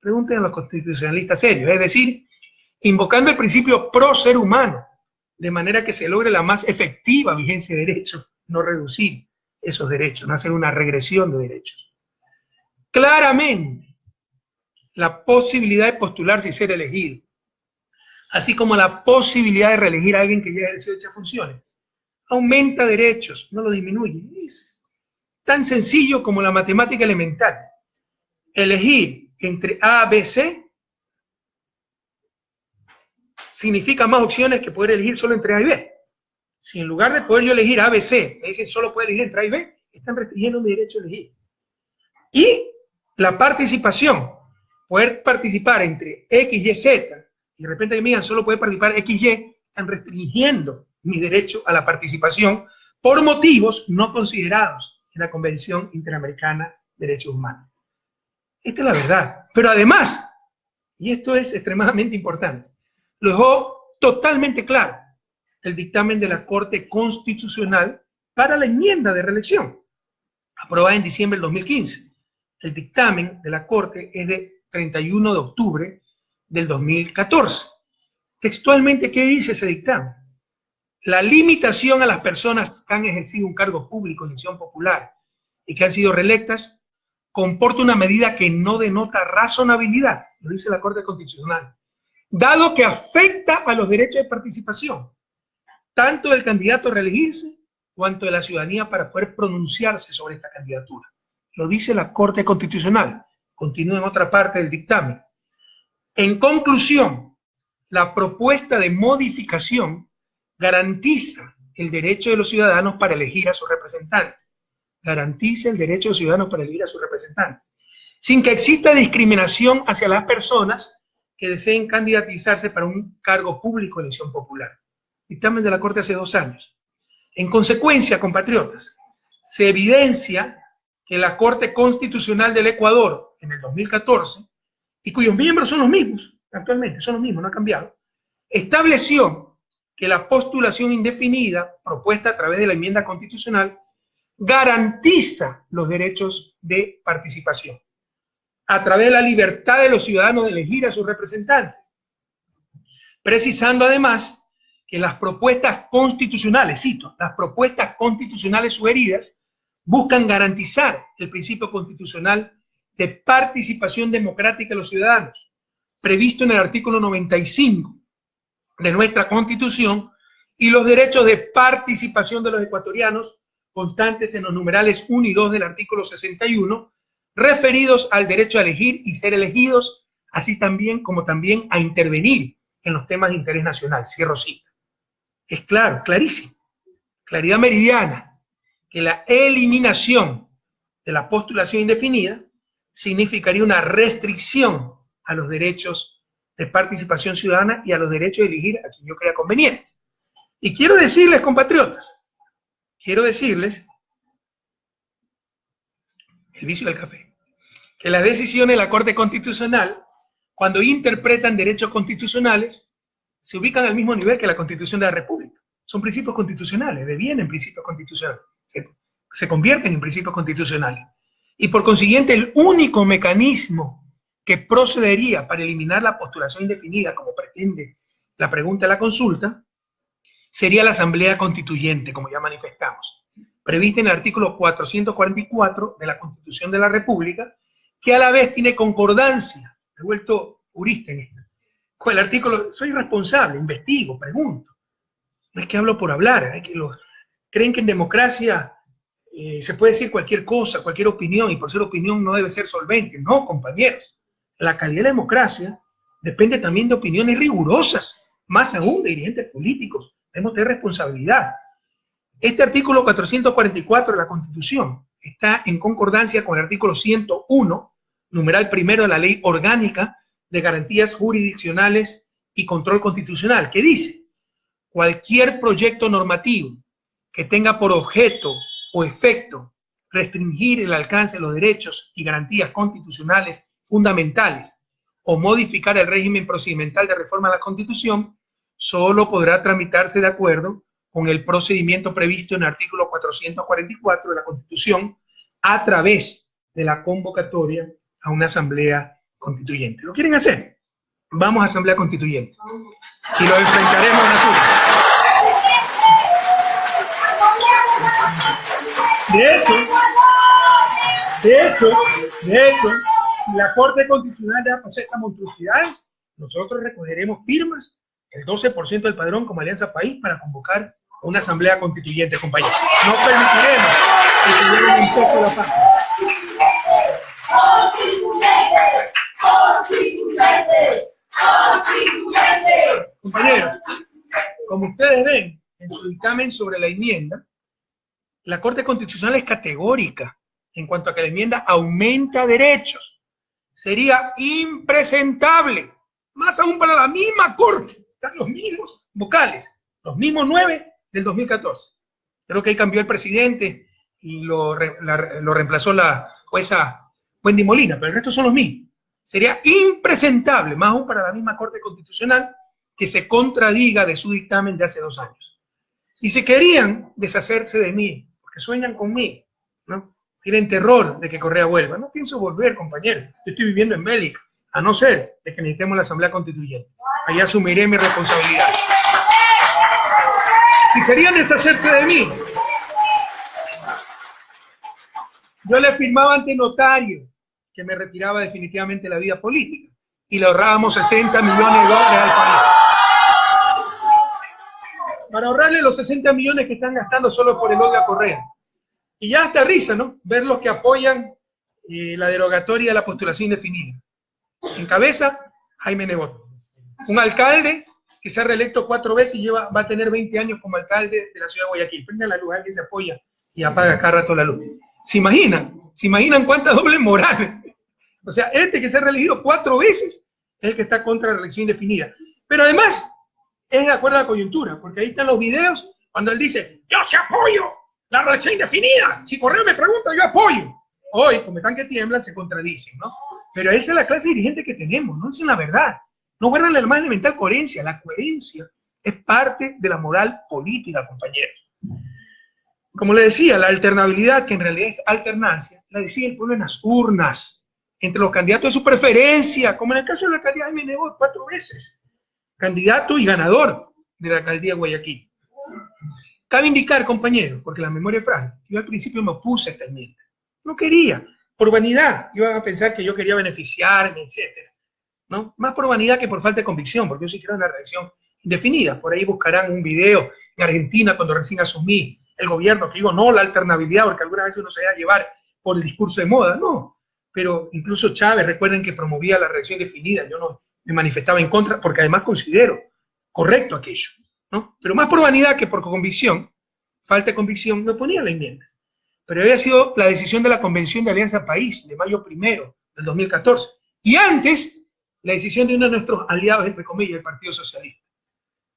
Pregunten a los constitucionalistas serios, es decir, invocando el principio pro ser humano, de manera que se logre la más efectiva vigencia de derechos, no reducir esos derechos, no hacer una regresión de derechos. Claramente, la posibilidad de postularse y ser elegido, así como la posibilidad de reelegir a alguien que ya ha ejercido dichas funciones, aumenta derechos, no lo disminuye. Es tan sencillo como la matemática elemental. Elegir entre A, B, C significa más opciones que poder elegir solo entre A y B. Si en lugar de poder yo elegir A, B, C, me dicen solo puedo elegir entre A y B, están restringiendo mi derecho a elegir. Y la participación, poder participar entre X, Y, Z, y de repente me digan solo puede participar X, Y, están restringiendo mi derecho a la participación por motivos no considerados en la Convención Interamericana de Derechos Humanos. Esta es la verdad. Pero además, y esto es extremadamente importante, lo dejó totalmente claro el dictamen de la Corte Constitucional para la enmienda de reelección, aprobada en diciembre del 2015. El dictamen de la Corte es de 31 de octubre del 2014. Textualmente, ¿qué dice ese dictamen? La limitación a las personas que han ejercido un cargo público en elección popular y que han sido reelectas comporta una medida que no denota razonabilidad, lo dice la Corte Constitucional, dado que afecta a los derechos de participación, tanto del candidato a reelegirse, cuanto de la ciudadanía para poder pronunciarse sobre esta candidatura. Lo dice la Corte Constitucional. Continúa en otra parte del dictamen. En conclusión, la propuesta de modificación garantiza el derecho de los ciudadanos para elegir a sus representantes. Garantiza el derecho de los ciudadanos para elegir a sus representantes, sin que exista discriminación hacia las personas que deseen candidatizarse para un cargo público en elección popular. Dictamen de la Corte hace 2 años. En consecuencia, compatriotas, se evidencia que la Corte Constitucional del Ecuador, en el 2014, y cuyos miembros son los mismos, actualmente son los mismos, no ha cambiado, estableció que la postulación indefinida, propuesta a través de la enmienda constitucional, garantiza los derechos de participación, a través de la libertad de los ciudadanos de elegir a sus representantes, precisando además que las propuestas constitucionales, cito, las propuestas constitucionales sugeridas buscan garantizar el principio constitucional de participación democrática de los ciudadanos, previsto en el artículo 95 de nuestra Constitución, y los derechos de participación de los ecuatorianos constantes en los numerales 1 y 2 del artículo 61, referidos al derecho a elegir y ser elegidos, así también como también a intervenir en los temas de interés nacional. Cierro cita. Es claro, clarísimo, claridad meridiana, que la eliminación de la postulación indefinida significaría una restricción a los derechos de participación ciudadana y a los derechos de elegir a quien yo crea conveniente. Y quiero decirles, compatriotas, quiero decirles, el vicio del café, que las decisiones de la Corte Constitucional, cuando interpretan derechos constitucionales, se ubican al mismo nivel que la Constitución de la República. Son principios constitucionales, devienen principios constitucionales, se convierten en principios constitucionales. Y por consiguiente, el único mecanismo que procedería para eliminar la postulación indefinida, como pretende la pregunta de la consulta, sería la Asamblea Constituyente, como ya manifestamos, prevista en el artículo 444 de la Constitución de la República, que a la vez tiene concordancia, me he vuelto jurista en esto, con el artículo, soy responsable, investigo, pregunto, no es que hablo por hablar, es que creen que en democracia se puede decir cualquier cosa, cualquier opinión, y por ser opinión no debe ser solvente. No, compañeros, la calidad de la democracia depende también de opiniones rigurosas, más aún de dirigentes políticos. Debemos tener responsabilidad. Este artículo 444 de la Constitución está en concordancia con el artículo 101, numeral primero de la Ley Orgánica de Garantías Jurisdiccionales y Control Constitucional, que dice: cualquier proyecto normativo que tenga por objeto o efecto restringir el alcance de los derechos y garantías constitucionales fundamentales o modificar el régimen procedimental de reforma a la Constitución, solo podrá tramitarse de acuerdo con el procedimiento previsto en el artículo 444 de la Constitución a través de la convocatoria a una asamblea constituyente. ¿Lo quieren hacer? Vamos a asamblea constituyente y lo enfrentaremos a la De hecho, si la Corte Constitucional da para hacer estas monstruosidades, nosotros recogeremos firmas, el 12% del padrón como Alianza País, para convocar una asamblea constituyente, compañeros. No permitiremos que se lleven un poco la paz. Compañeros, como ustedes ven en su dictamen sobre la enmienda, la Corte Constitucional es categórica en cuanto a que la enmienda aumenta derechos. Sería impresentable, más aún para la misma Corte, están los mismos vocales, los mismos 9 del 2014. Creo que ahí cambió el presidente y lo reemplazó la jueza Wendy Molina, pero el resto son los mismos. Sería impresentable, más aún para la misma Corte Constitucional, que se contradiga de su dictamen de hace 2 años. Y si querían deshacerse de mí, porque sueñan conmigo, ¿no? Tienen terror de que Correa vuelva. No pienso volver, compañeros. Yo estoy viviendo en Bélgica, a no ser de que necesitemos la Asamblea Constituyente. ahí asumiré mi responsabilidad. Si querían deshacerse de mí, yo les firmaba ante notario que me retiraba definitivamente de la vida política y le ahorrábamos 60 millones de dólares al país. Para ahorrarle los 60 millones que están gastando solo por el odio a Correa. Y ya hasta risa, ¿no? Ver los que apoyan la derogatoria de la postulación indefinida. En cabeza, Jaime Nebot. Un alcalde que se ha reelecto 4 veces y va a tener 20 años como alcalde de la ciudad de Guayaquil. Prenda la luz, alguien se apoya y apaga cada rato la luz. ¿Se imaginan? ¿Se imaginan cuánta doble moral? O sea, este que se ha reelegido 4 veces es el que está contra la reelección indefinida. Pero además, es de acuerdo a la coyuntura, porque ahí están los videos cuando él dice, yo sí apoyo la reelección indefinida. Si Correa me pregunta, yo apoyo. Hoy, como están que tiemblan, se contradicen, ¿no? Pero esa es la clase dirigente que tenemos, no dicen la verdad. No guardan la más elemental coherencia. La coherencia es parte de la moral política, compañeros. Como le decía, la alternabilidad, que en realidad es alternancia, la decide el pueblo en las urnas, entre los candidatos de su preferencia, como en el caso de la alcaldía de Jaime Nebot, 4 veces. Candidato y ganador de la alcaldía de Guayaquil. Cabe indicar, compañeros, porque la memoria es frágil, yo al principio me opuse a esta enmienda. No quería, por vanidad, iban a pensar que yo quería beneficiarme, etcétera, ¿no? Más por vanidad que por falta de convicción, porque yo sí quiero una reelección indefinida. Por ahí buscarán un video en Argentina cuando recién asumí el gobierno, que digo, no, la alternabilidad, porque alguna vez uno se deja llevar por el discurso de moda, no. Pero incluso Chávez, recuerden que promovía la reelección indefinida, yo no me manifestaba en contra, porque además considero correcto aquello, ¿no? Pero más por vanidad que por convicción, falta de convicción, me ponía la enmienda. Pero había sido la decisión de la Convención de Alianza País, de mayo 1 del 2014. Y antes, la decisión de uno de nuestros aliados, entre comillas, el Partido Socialista.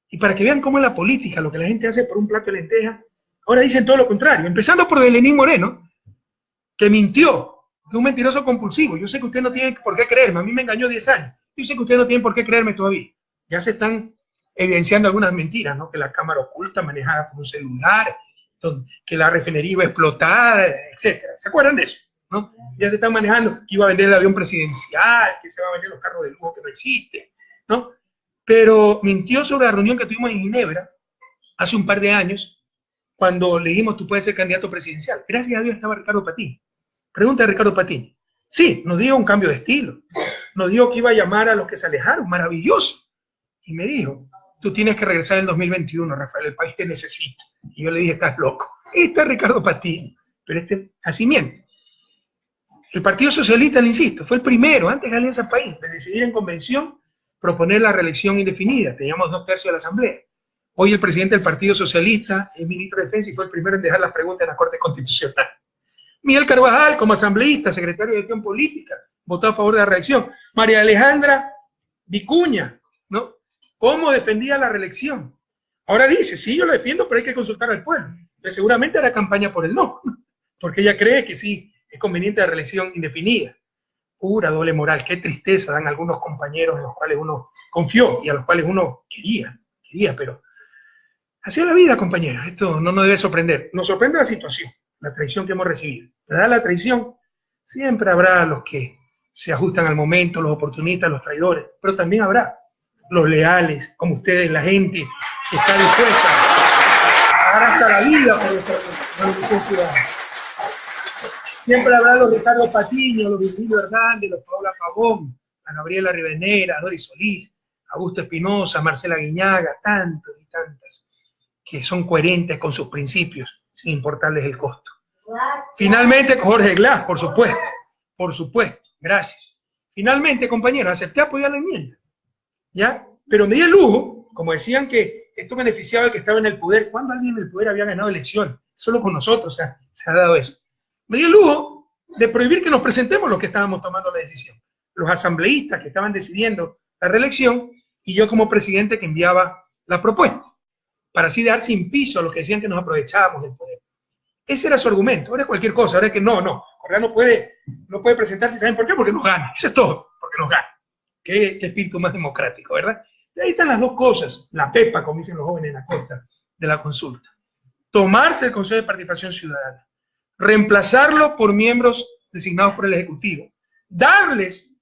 Y para que vean cómo es la política, lo que la gente hace por un plato de lentejas, ahora dicen todo lo contrario. Empezando por Lenín Moreno, que mintió, que es un mentiroso compulsivo. Yo sé que usted no tiene por qué creerme, a mí me engañó 10 años. Yo sé que ustedes no tienen por qué creerme todavía. Ya se están evidenciando algunas mentiras, ¿no? Que la cámara oculta manejada por un celular, que la refinería iba a explotar, etcétera. ¿Se acuerdan de eso? ¿No? Ya se están manejando que iba a vender el avión presidencial, que se va a vender los carros de lujo que no existen, ¿no? Pero mintió sobre la reunión que tuvimos en Ginebra hace un par de años, cuando le dijimos, tú puedes ser candidato presidencial. Gracias a Dios estaba Ricardo Patín. Pregunta de Ricardo Patín. Sí, nos dio un cambio de estilo. Nos dijo que iba a llamar a los que se alejaron, maravilloso. Y me dijo, tú tienes que regresar en el 2021, Rafael, el país te necesita. Y yo le dije, estás loco. Este es Ricardo Patín, pero así miente. El Partido Socialista, le insisto, fue el primero, antes de Alianza País, de decidir en convención proponer la reelección indefinida. Teníamos 2/3 de la Asamblea. Hoy el presidente del Partido Socialista es ministro de Defensa y fue el primero en dejar las preguntas en la Corte Constitucional. Miguel Carvajal, como asambleísta, secretario de Gestión Política, votó a favor de la reelección. María Alejandra Vicuña, ¿no? ¿Cómo defendía la reelección? Ahora dice, sí, yo la defiendo, pero hay que consultar al pueblo. Pero seguramente hará campaña por el no, porque ella cree que sí es conveniente la reelección indefinida. Pura doble moral, qué tristeza dan algunos compañeros en los cuales uno confió y a los cuales uno quería, pero así es la vida, compañeros. Esto no nos debe sorprender. Nos sorprende la situación, la traición que hemos recibido. ¿Verdad? La traición, siempre habrá los que se ajustan al momento, los oportunistas, los traidores, pero también habrá los leales, como ustedes, la gente que está dispuesta a dar hasta la vida por nuestra revolución ciudadana. Siempre habrá los Ricardo Patiño, los Virgilio Hernández, los Paola Pavón, a Gabriela Rivadeneira, a Doris Solís, a Augusto Espinosa, a Marcela Guiñaga, tantos y tantas que son coherentes con sus principios, sin importarles el costo. Finalmente, Jorge Glass, por supuesto, gracias. Finalmente, compañeros, acepté apoyar la enmienda, ¿ya? Pero me di el lujo, como decían que esto beneficiaba al que estaba en el poder. ¿Cuándo alguien en el poder había ganado elecciones? Solo con nosotros, o sea, se ha dado eso. Me di el lujo de prohibir que nos presentemos los que estábamos tomando la decisión. Los asambleístas que estaban decidiendo la reelección y yo como presidente que enviaba la propuesta, para así dar sin piso a los que decían que nos aprovechábamos del poder. Ese era su argumento. Ahora es cualquier cosa, ahora es que no, Correa no puede presentarse, ¿saben por qué? Porque nos gana. Eso es todo, porque nos gana. Qué espíritu más democrático, ¿verdad? Y ahí están las dos cosas, la pepa, como dicen los jóvenes en la costa de la consulta. Tomarse el Consejo de Participación Ciudadana, reemplazarlo por miembros designados por el Ejecutivo, darles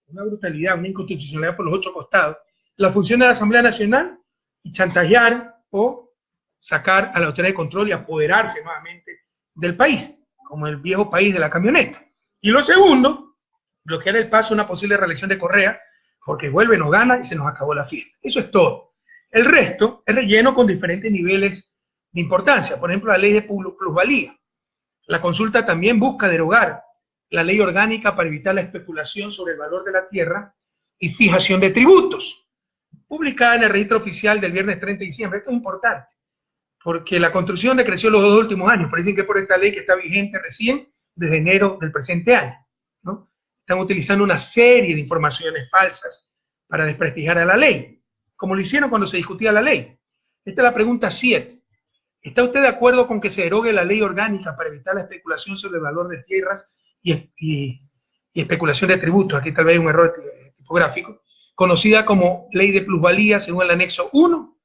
una brutalidad, una inconstitucionalidad por los 8 costados, la función de la Asamblea Nacional y chantajear o sacar a la autoridad de control y apoderarse nuevamente del país, como el viejo país de la camioneta. Y lo segundo, bloquear el paso a una posible reelección de Correa, porque vuelve, nos gana y se nos acabó la fiesta. Eso es todo. El resto es relleno con diferentes niveles de importancia. Por ejemplo, la ley de plusvalía. La consulta también busca derogar la ley orgánica para evitar la especulación sobre el valor de la tierra y fijación de tributos, publicada en el registro oficial del viernes 30 de diciembre. Esto es importante, porque la construcción decreció los 2 últimos años. Parece que por esta ley que está vigente recién desde enero del presente año, ¿no? Están utilizando una serie de informaciones falsas para desprestigiar a la ley, como lo hicieron cuando se discutía la ley. Esta es la pregunta 7. ¿Está usted de acuerdo con que se derogue la ley orgánica para evitar la especulación sobre el valor de tierras y especulación de tributos? Aquí tal vez hay un error tipográfico, conocida como ley de plusvalía según el anexo 1.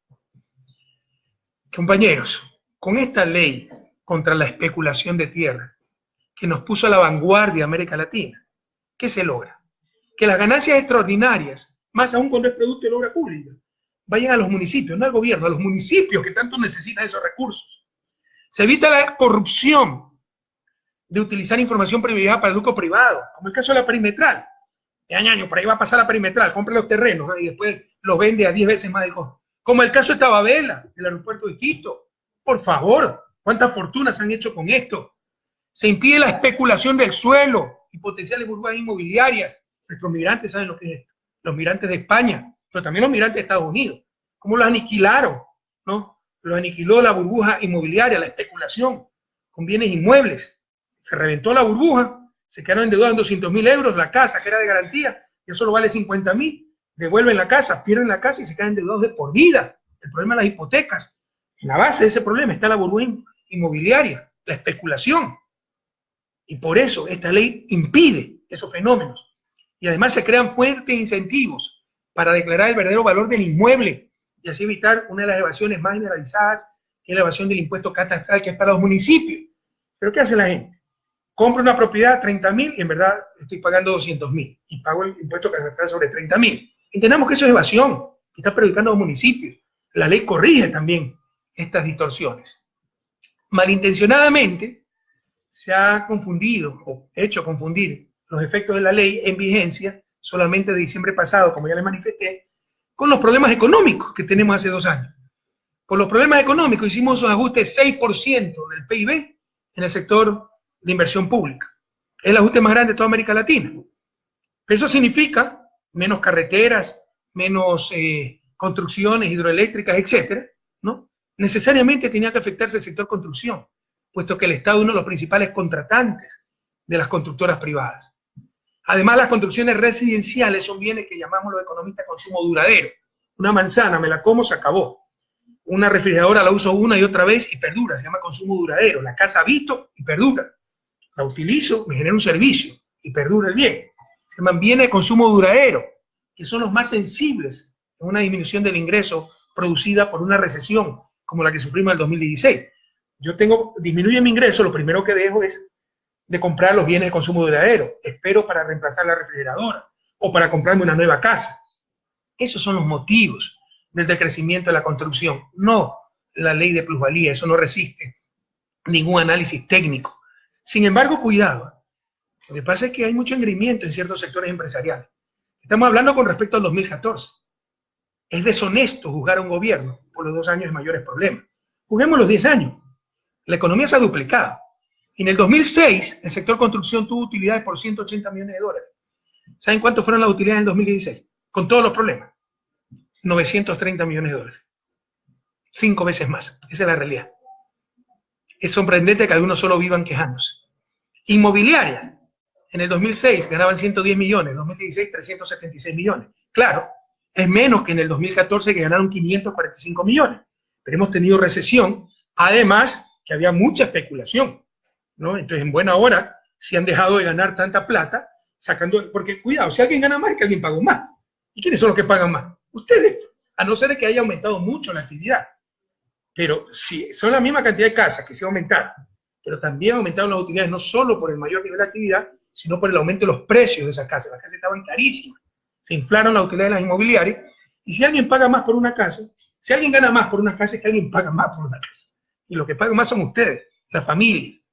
Compañeros, con esta ley contra la especulación de tierras, que nos puso a la vanguardia de América Latina, ¿qué se logra? Que las ganancias extraordinarias, más aún cuando es producto de la obra pública, vayan a los municipios, no al gobierno, a los municipios que tanto necesitan esos recursos. Se evita la corrupción de utilizar información privilegiada para el lucro privado, como el caso de la perimetral. Año, por ahí va a pasar la perimetral, compra los terrenos, ¿no? Y después los vende a 10 veces más del costo. Como el caso de Tababela, del aeropuerto de Quito. Por favor, ¿cuántas fortunas han hecho con esto? Se impide la especulación del suelo y potenciales burbujas inmobiliarias. Nuestros migrantes saben lo que es esto. Los migrantes de España, pero también los migrantes de Estados Unidos. ¿Cómo los aniquilaron? ¿No? Los aniquiló la burbuja inmobiliaria, la especulación con bienes inmuebles. Se reventó la burbuja, se quedaron endeudados en 200.000 euros, la casa que era de garantía, y eso solo vale 50.000, devuelven la casa, pierden la casa y se quedan endeudados de por vida. El problema de las hipotecas. En la base de ese problema está la burbuja inmobiliaria, la especulación. Y por eso esta ley impide esos fenómenos. Y además se crean fuertes incentivos para declarar el verdadero valor del inmueble y así evitar una de las evasiones más generalizadas, que es la evasión del impuesto catastral, que es para los municipios. ¿Pero qué hace la gente? Compro una propiedad 30.000 y en verdad estoy pagando 200.000 y pago el impuesto catastral sobre 30.000. Entendamos que eso es evasión, que está perjudicando a los municipios. La ley corrige también estas distorsiones. Malintencionadamente se ha confundido o hecho confundir los efectos de la ley en vigencia solamente de diciembre pasado, como ya les manifesté, con los problemas económicos que tenemos hace 2 años. Por los problemas económicos hicimos un ajuste de 6% del PIB en el sector de inversión pública. Es el ajuste más grande de toda América Latina. Eso significa menos carreteras, menos construcciones hidroeléctricas, etcétera, ¿no? Necesariamente tenía que afectarse el sector construcción, puesto que el Estado es uno de los principales contratantes de las constructoras privadas. Además, las construcciones residenciales son bienes que llamamos los economistas consumo duradero. Una manzana, me la como, se acabó. Una refrigeradora la uso una y otra vez y perdura, se llama consumo duradero. La casa habito y perdura. La utilizo, me genera un servicio y perdura el bien. Se llaman bienes de consumo duradero, que son los más sensibles a una disminución del ingreso producida por una recesión como la que sufrimos en el 2016. Disminuye mi ingreso, lo primero que dejo es de comprar los bienes de consumo duradero. Espero para reemplazar la refrigeradora o para comprarme una nueva casa. Esos son los motivos del decrecimiento de la construcción, no la ley de plusvalía. Eso no resiste ningún análisis técnico. Sin embargo, cuidado. Lo que pasa es que hay mucho engreimiento en ciertos sectores empresariales. Estamos hablando con respecto al 2014. Es deshonesto juzgar a un gobierno por los 2 años de mayores problemas. Juguemos los 10 años. La economía se ha duplicado. En el 2006, el sector construcción tuvo utilidades por 180 millones de dólares. ¿Saben cuánto fueron las utilidades en el 2016? Con todos los problemas. 930 millones de dólares. 5 veces más. Esa es la realidad. Es sorprendente que algunos solo vivan quejándose. Inmobiliarias. En el 2006 ganaban 110 millones, en 2016 376 millones. Claro, es menos que en el 2014 que ganaron 545 millones. Pero hemos tenido recesión, además que había mucha especulación, ¿no? Entonces, en buena hora, si han dejado de ganar tanta plata, sacando, porque cuidado, si alguien gana más es que alguien pagó más. ¿Y quiénes son los que pagan más? Ustedes, a no ser que haya aumentado mucho la actividad. Pero si son la misma cantidad de casas que se aumentaron, pero también aumentaron las utilidades no solo por el mayor nivel de actividad, sino por el aumento de los precios de esas casas. Las casas estaban carísimas. Se inflaron las utilidades de las inmobiliarias Y si alguien paga más por una casa, si alguien gana más por una casa, es que alguien paga más por una casa. Y los que pagan más son ustedes, las familias.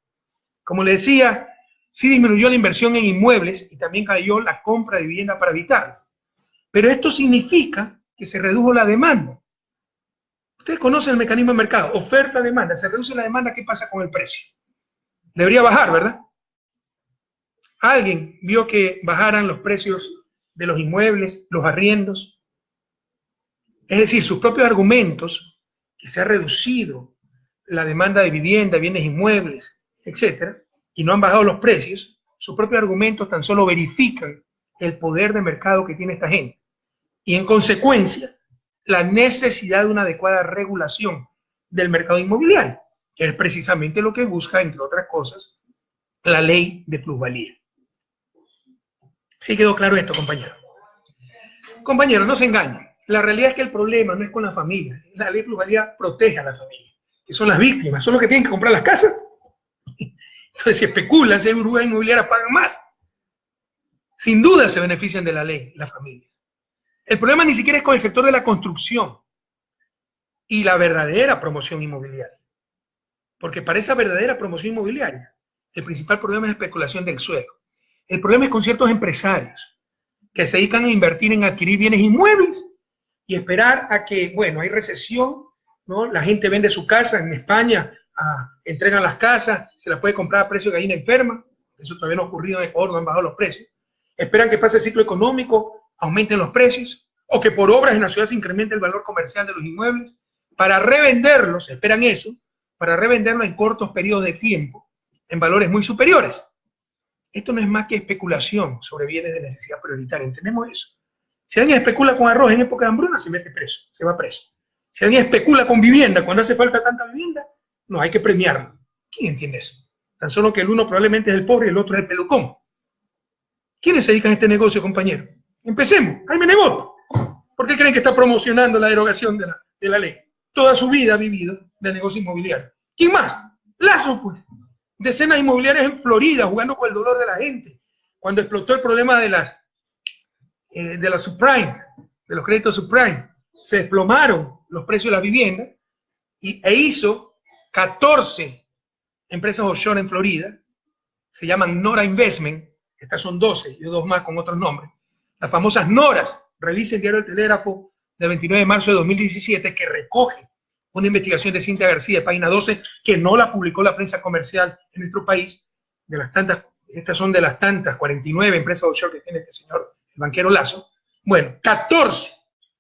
Como le decía, sí disminuyó la inversión en inmuebles y también cayó la compra de vivienda para habitar. Pero esto significa que se redujo la demanda. Ustedes conocen el mecanismo del mercado, oferta-demanda. Se reduce la demanda, ¿qué pasa con el precio? Debería bajar, ¿verdad? ¿Alguien vio que bajaran los precios de los inmuebles, los arriendos? Es decir, sus propios argumentos, que se ha reducido la demanda de vivienda, bienes inmuebles, etcétera, y no han bajado los precios, sus propios argumentos tan solo verifican el poder de mercado que tiene esta gente. Y en consecuencia, la necesidad de una adecuada regulación del mercado inmobiliario, que es precisamente lo que busca, entre otras cosas, la ley de plusvalía. ¿Sí quedó claro esto, compañeros? Compañeros, no se engañen. La realidad es que el problema no es con la familia. La ley de plusvalía protege a la familia, que son las víctimas, son los que tienen que comprar las casas. Entonces, si especulan, si hay burbujas inmobiliarias, pagan más. Sin duda se benefician de la ley, las familias. El problema ni siquiera es con el sector de la construcción y la verdadera promoción inmobiliaria. Porque para esa verdadera promoción inmobiliaria, el principal problema es la especulación del suelo. El problema es con ciertos empresarios que se dedican a invertir en adquirir bienes inmuebles y esperar a que, bueno, hay recesión, ¿no? La gente vende su casa en España, entregan las casas, se las puede comprar a precio de gallina enferma. Eso todavía no ha ocurrido en Ecuador, no han bajado los precios. Esperan que pase el ciclo económico, aumenten los precios, o que por obras en la ciudad se incremente el valor comercial de los inmuebles, para revenderlos, esperan eso, para revenderlos en cortos periodos de tiempo, en valores muy superiores. Esto no es más que especulación sobre bienes de necesidad prioritaria, ¿entendemos eso? Si alguien especula con arroz en época de hambruna, se mete preso, se va preso. Si alguien especula con vivienda cuando hace falta tanta vivienda, no, hay que premiarlo. ¿Quién entiende eso? Tan solo que el uno probablemente es el pobre y el otro es el pelucón. ¿Quiénes se dedican a este negocio, compañero? Empecemos. Jaime Nebot. ¿Por qué creen que está promocionando la derogación de la ley? Toda su vida ha vivido del negocio inmobiliario. ¿Quién más? Lazo, pues. Decenas de inmobiliarias en Florida jugando con el dolor de la gente. Cuando explotó el problema de las subprime, de los créditos subprime, se desplomaron los precios de las viviendas e hizo 14 empresas offshore en Florida, se llaman Nora Investment, estas son 12 y dos más con otros nombres, las famosas Noras. Revise el diario El Telégrafo del 29 de marzo de 2017 que recoge una investigación de Cintia García de página 12 que no la publicó la prensa comercial en nuestro país. De las tantas, estas son de las tantas 49 empresas offshore que tiene este señor, el banquero Lazo. Bueno, 14,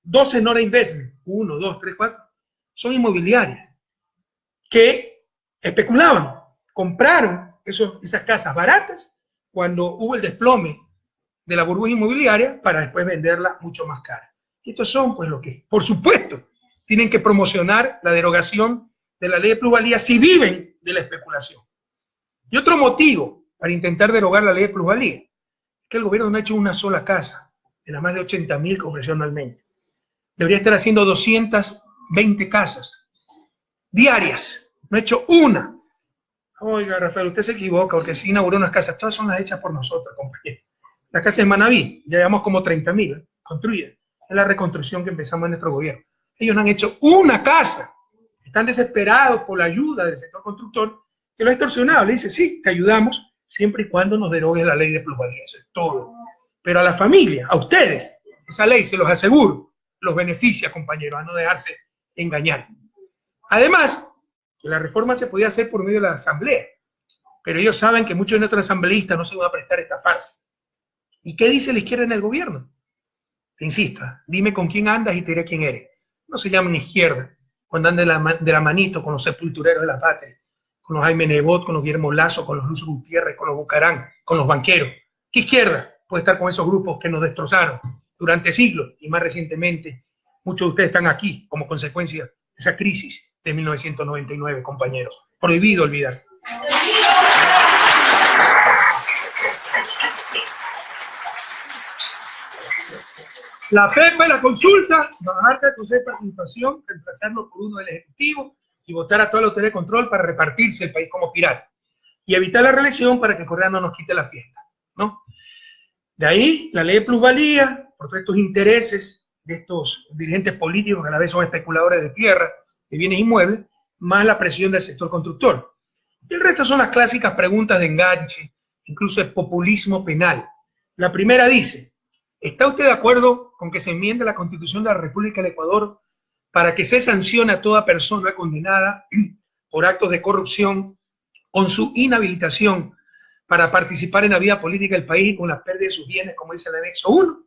12 Nora Investment, 1, 2, 3, 4, son inmobiliarias que especulaban, compraron esas casas baratas cuando hubo el desplome de la burbuja inmobiliaria para después venderla mucho más cara. Y estos son pues lo que, por supuesto, tienen que promocionar la derogación de la ley de plusvalía si viven de la especulación. Y otro motivo para intentar derogar la ley de plusvalía es que el gobierno no ha hecho una sola casa de las más de 80.000 que ofreció anualmente. Debería estar haciendo 220 casas diarias. No ha hecho una. Oiga, Rafael, usted se equivoca porque si inauguró unas casas, todas son las hechas por nosotros, compañeros. Las casas de Manaví, ya llevamos como 30.000 construidas. Es la reconstrucción que empezamos en nuestro gobierno. Ellos no han hecho una casa. Están desesperados por la ayuda del sector constructor, que lo ha extorsionado. Le dice, sí, te ayudamos, siempre y cuando nos derogues la ley de plusvalía. Eso es todo. Pero a la familia, a ustedes, esa ley, se los aseguro, los beneficia, compañeros, a no dejarse engañar. Además, que la reforma se podía hacer por medio de la asamblea. Pero ellos saben que muchos de nuestros asambleístas no se van a prestar esta farsa. ¿Y qué dice la izquierda en el gobierno? Te insista, dime con quién andas y te diré quién eres. No se llaman izquierda cuando andan de la manito con los sepultureros de la patria, con los Jaime Nebot, con los Guillermo Lazo, con los Luis Gutiérrez, con los Bucarán, con los banqueros. ¿Qué izquierda puede estar con esos grupos que nos destrozaron durante siglos? Y más recientemente, muchos de ustedes están aquí como consecuencia de esa crisis de 1999, compañeros. Prohibido olvidar. La PEPA y la consulta, bajarse al Consejo de Participación, reemplazarlo por uno del Ejecutivo y votar a toda la autoridad de control para repartirse el país como pirata. Y evitar la reelección para que Correa no nos quite la fiesta, ¿no? De ahí, la ley de plusvalía, por todos estos intereses de estos dirigentes políticos que a la vez son especuladores de tierra, de bienes inmuebles, más la presión del sector constructor. Y el resto son las clásicas preguntas de enganche, incluso de populismo penal. La primera dice: ¿está usted de acuerdo con que se enmiende la Constitución de la República del Ecuador para que se sancione a toda persona condenada por actos de corrupción con su inhabilitación para participar en la vida política del país y con la pérdida de sus bienes, como dice el anexo 1?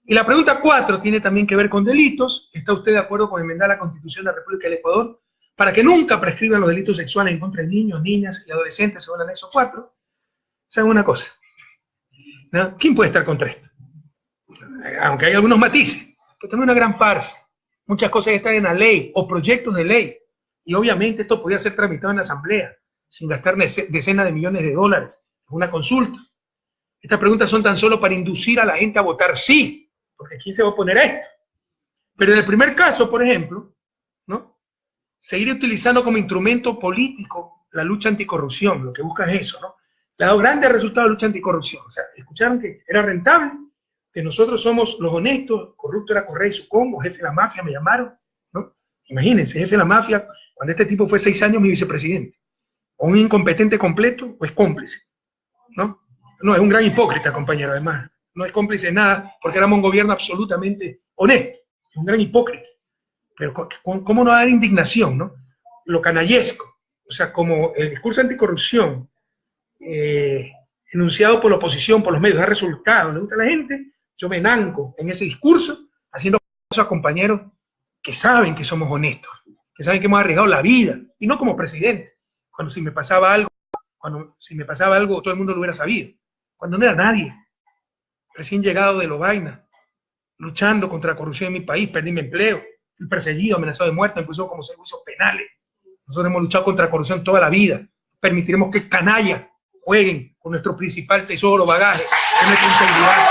Y la pregunta 4 tiene también que ver con delitos. ¿Está usted de acuerdo con enmendar la Constitución de la República del Ecuador para que nunca prescriban los delitos sexuales en contra de niños, niñas y adolescentes, según el anexo 4? ¿Saben una cosa? ¿No? ¿Quién puede estar contra esto? Aunque hay algunos matices, pero también una gran farsa. Muchas cosas están en la ley o proyectos de ley, y obviamente esto podía ser tramitado en la asamblea sin gastar decenas de millones de dólares en una consulta. Estas preguntas son tan solo para inducir a la gente a votar sí, porque ¿quién se va a oponer a esto? Pero en el primer caso, por ejemplo, ¿no?, seguir utilizando como instrumento político la lucha anticorrupción, lo que busca es eso, ¿no? Le ha dado grandes resultados a la lucha anticorrupción. O sea, escucharon que era rentable, que nosotros somos los honestos, corrupto era Correa y su combo, jefe de la mafia, me llamaron, ¿no? Imagínense, jefe de la mafia, cuando este tipo fue 6 años mi vicepresidente, o un incompetente completo, o es cómplice, ¿no? No, es un gran hipócrita, compañero, además, no es cómplice de nada, porque éramos un gobierno absolutamente honesto, es un gran hipócrita. Pero ¿cómo no dar indignación, no? Lo canallesco, o sea, como el discurso anticorrupción enunciado por la oposición, por los medios, da resultados, le gusta a la gente, yo me nanco en ese discurso, haciendo caso a compañeros que saben que somos honestos, que saben que hemos arriesgado la vida, y no como presidente, cuando si me pasaba algo, todo el mundo lo hubiera sabido, cuando no era nadie, recién llegado de Lovaina, luchando contra la corrupción en mi país, perdí mi empleo, fui perseguido, amenazado de muerte, incluso como servicios penales. Nosotros hemos luchado contra la corrupción toda la vida. Permitiremos que canallas jueguen con nuestro principal tesoro, bagaje, con nuestra integridad.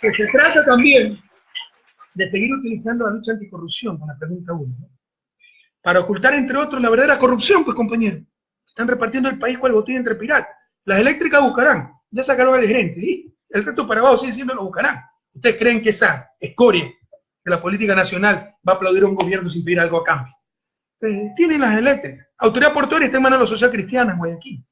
Que se trata también de seguir utilizando la lucha anticorrupción, con la pregunta 1, ¿no?, para ocultar, entre otros, la verdadera corrupción, pues, compañeros. Están repartiendo el país cual botella entre piratas. Las eléctricas buscarán, ya sacaron al gerente, ¿sí? El resto para abajo sigue siendo lo buscarán. ¿Ustedes creen que esa escoria de la política nacional va a aplaudir a un gobierno sin pedir algo a cambio? Tienen las eléctricas. Autoridad portuaria está en manos de la Sociedad Cristiana en Guayaquil.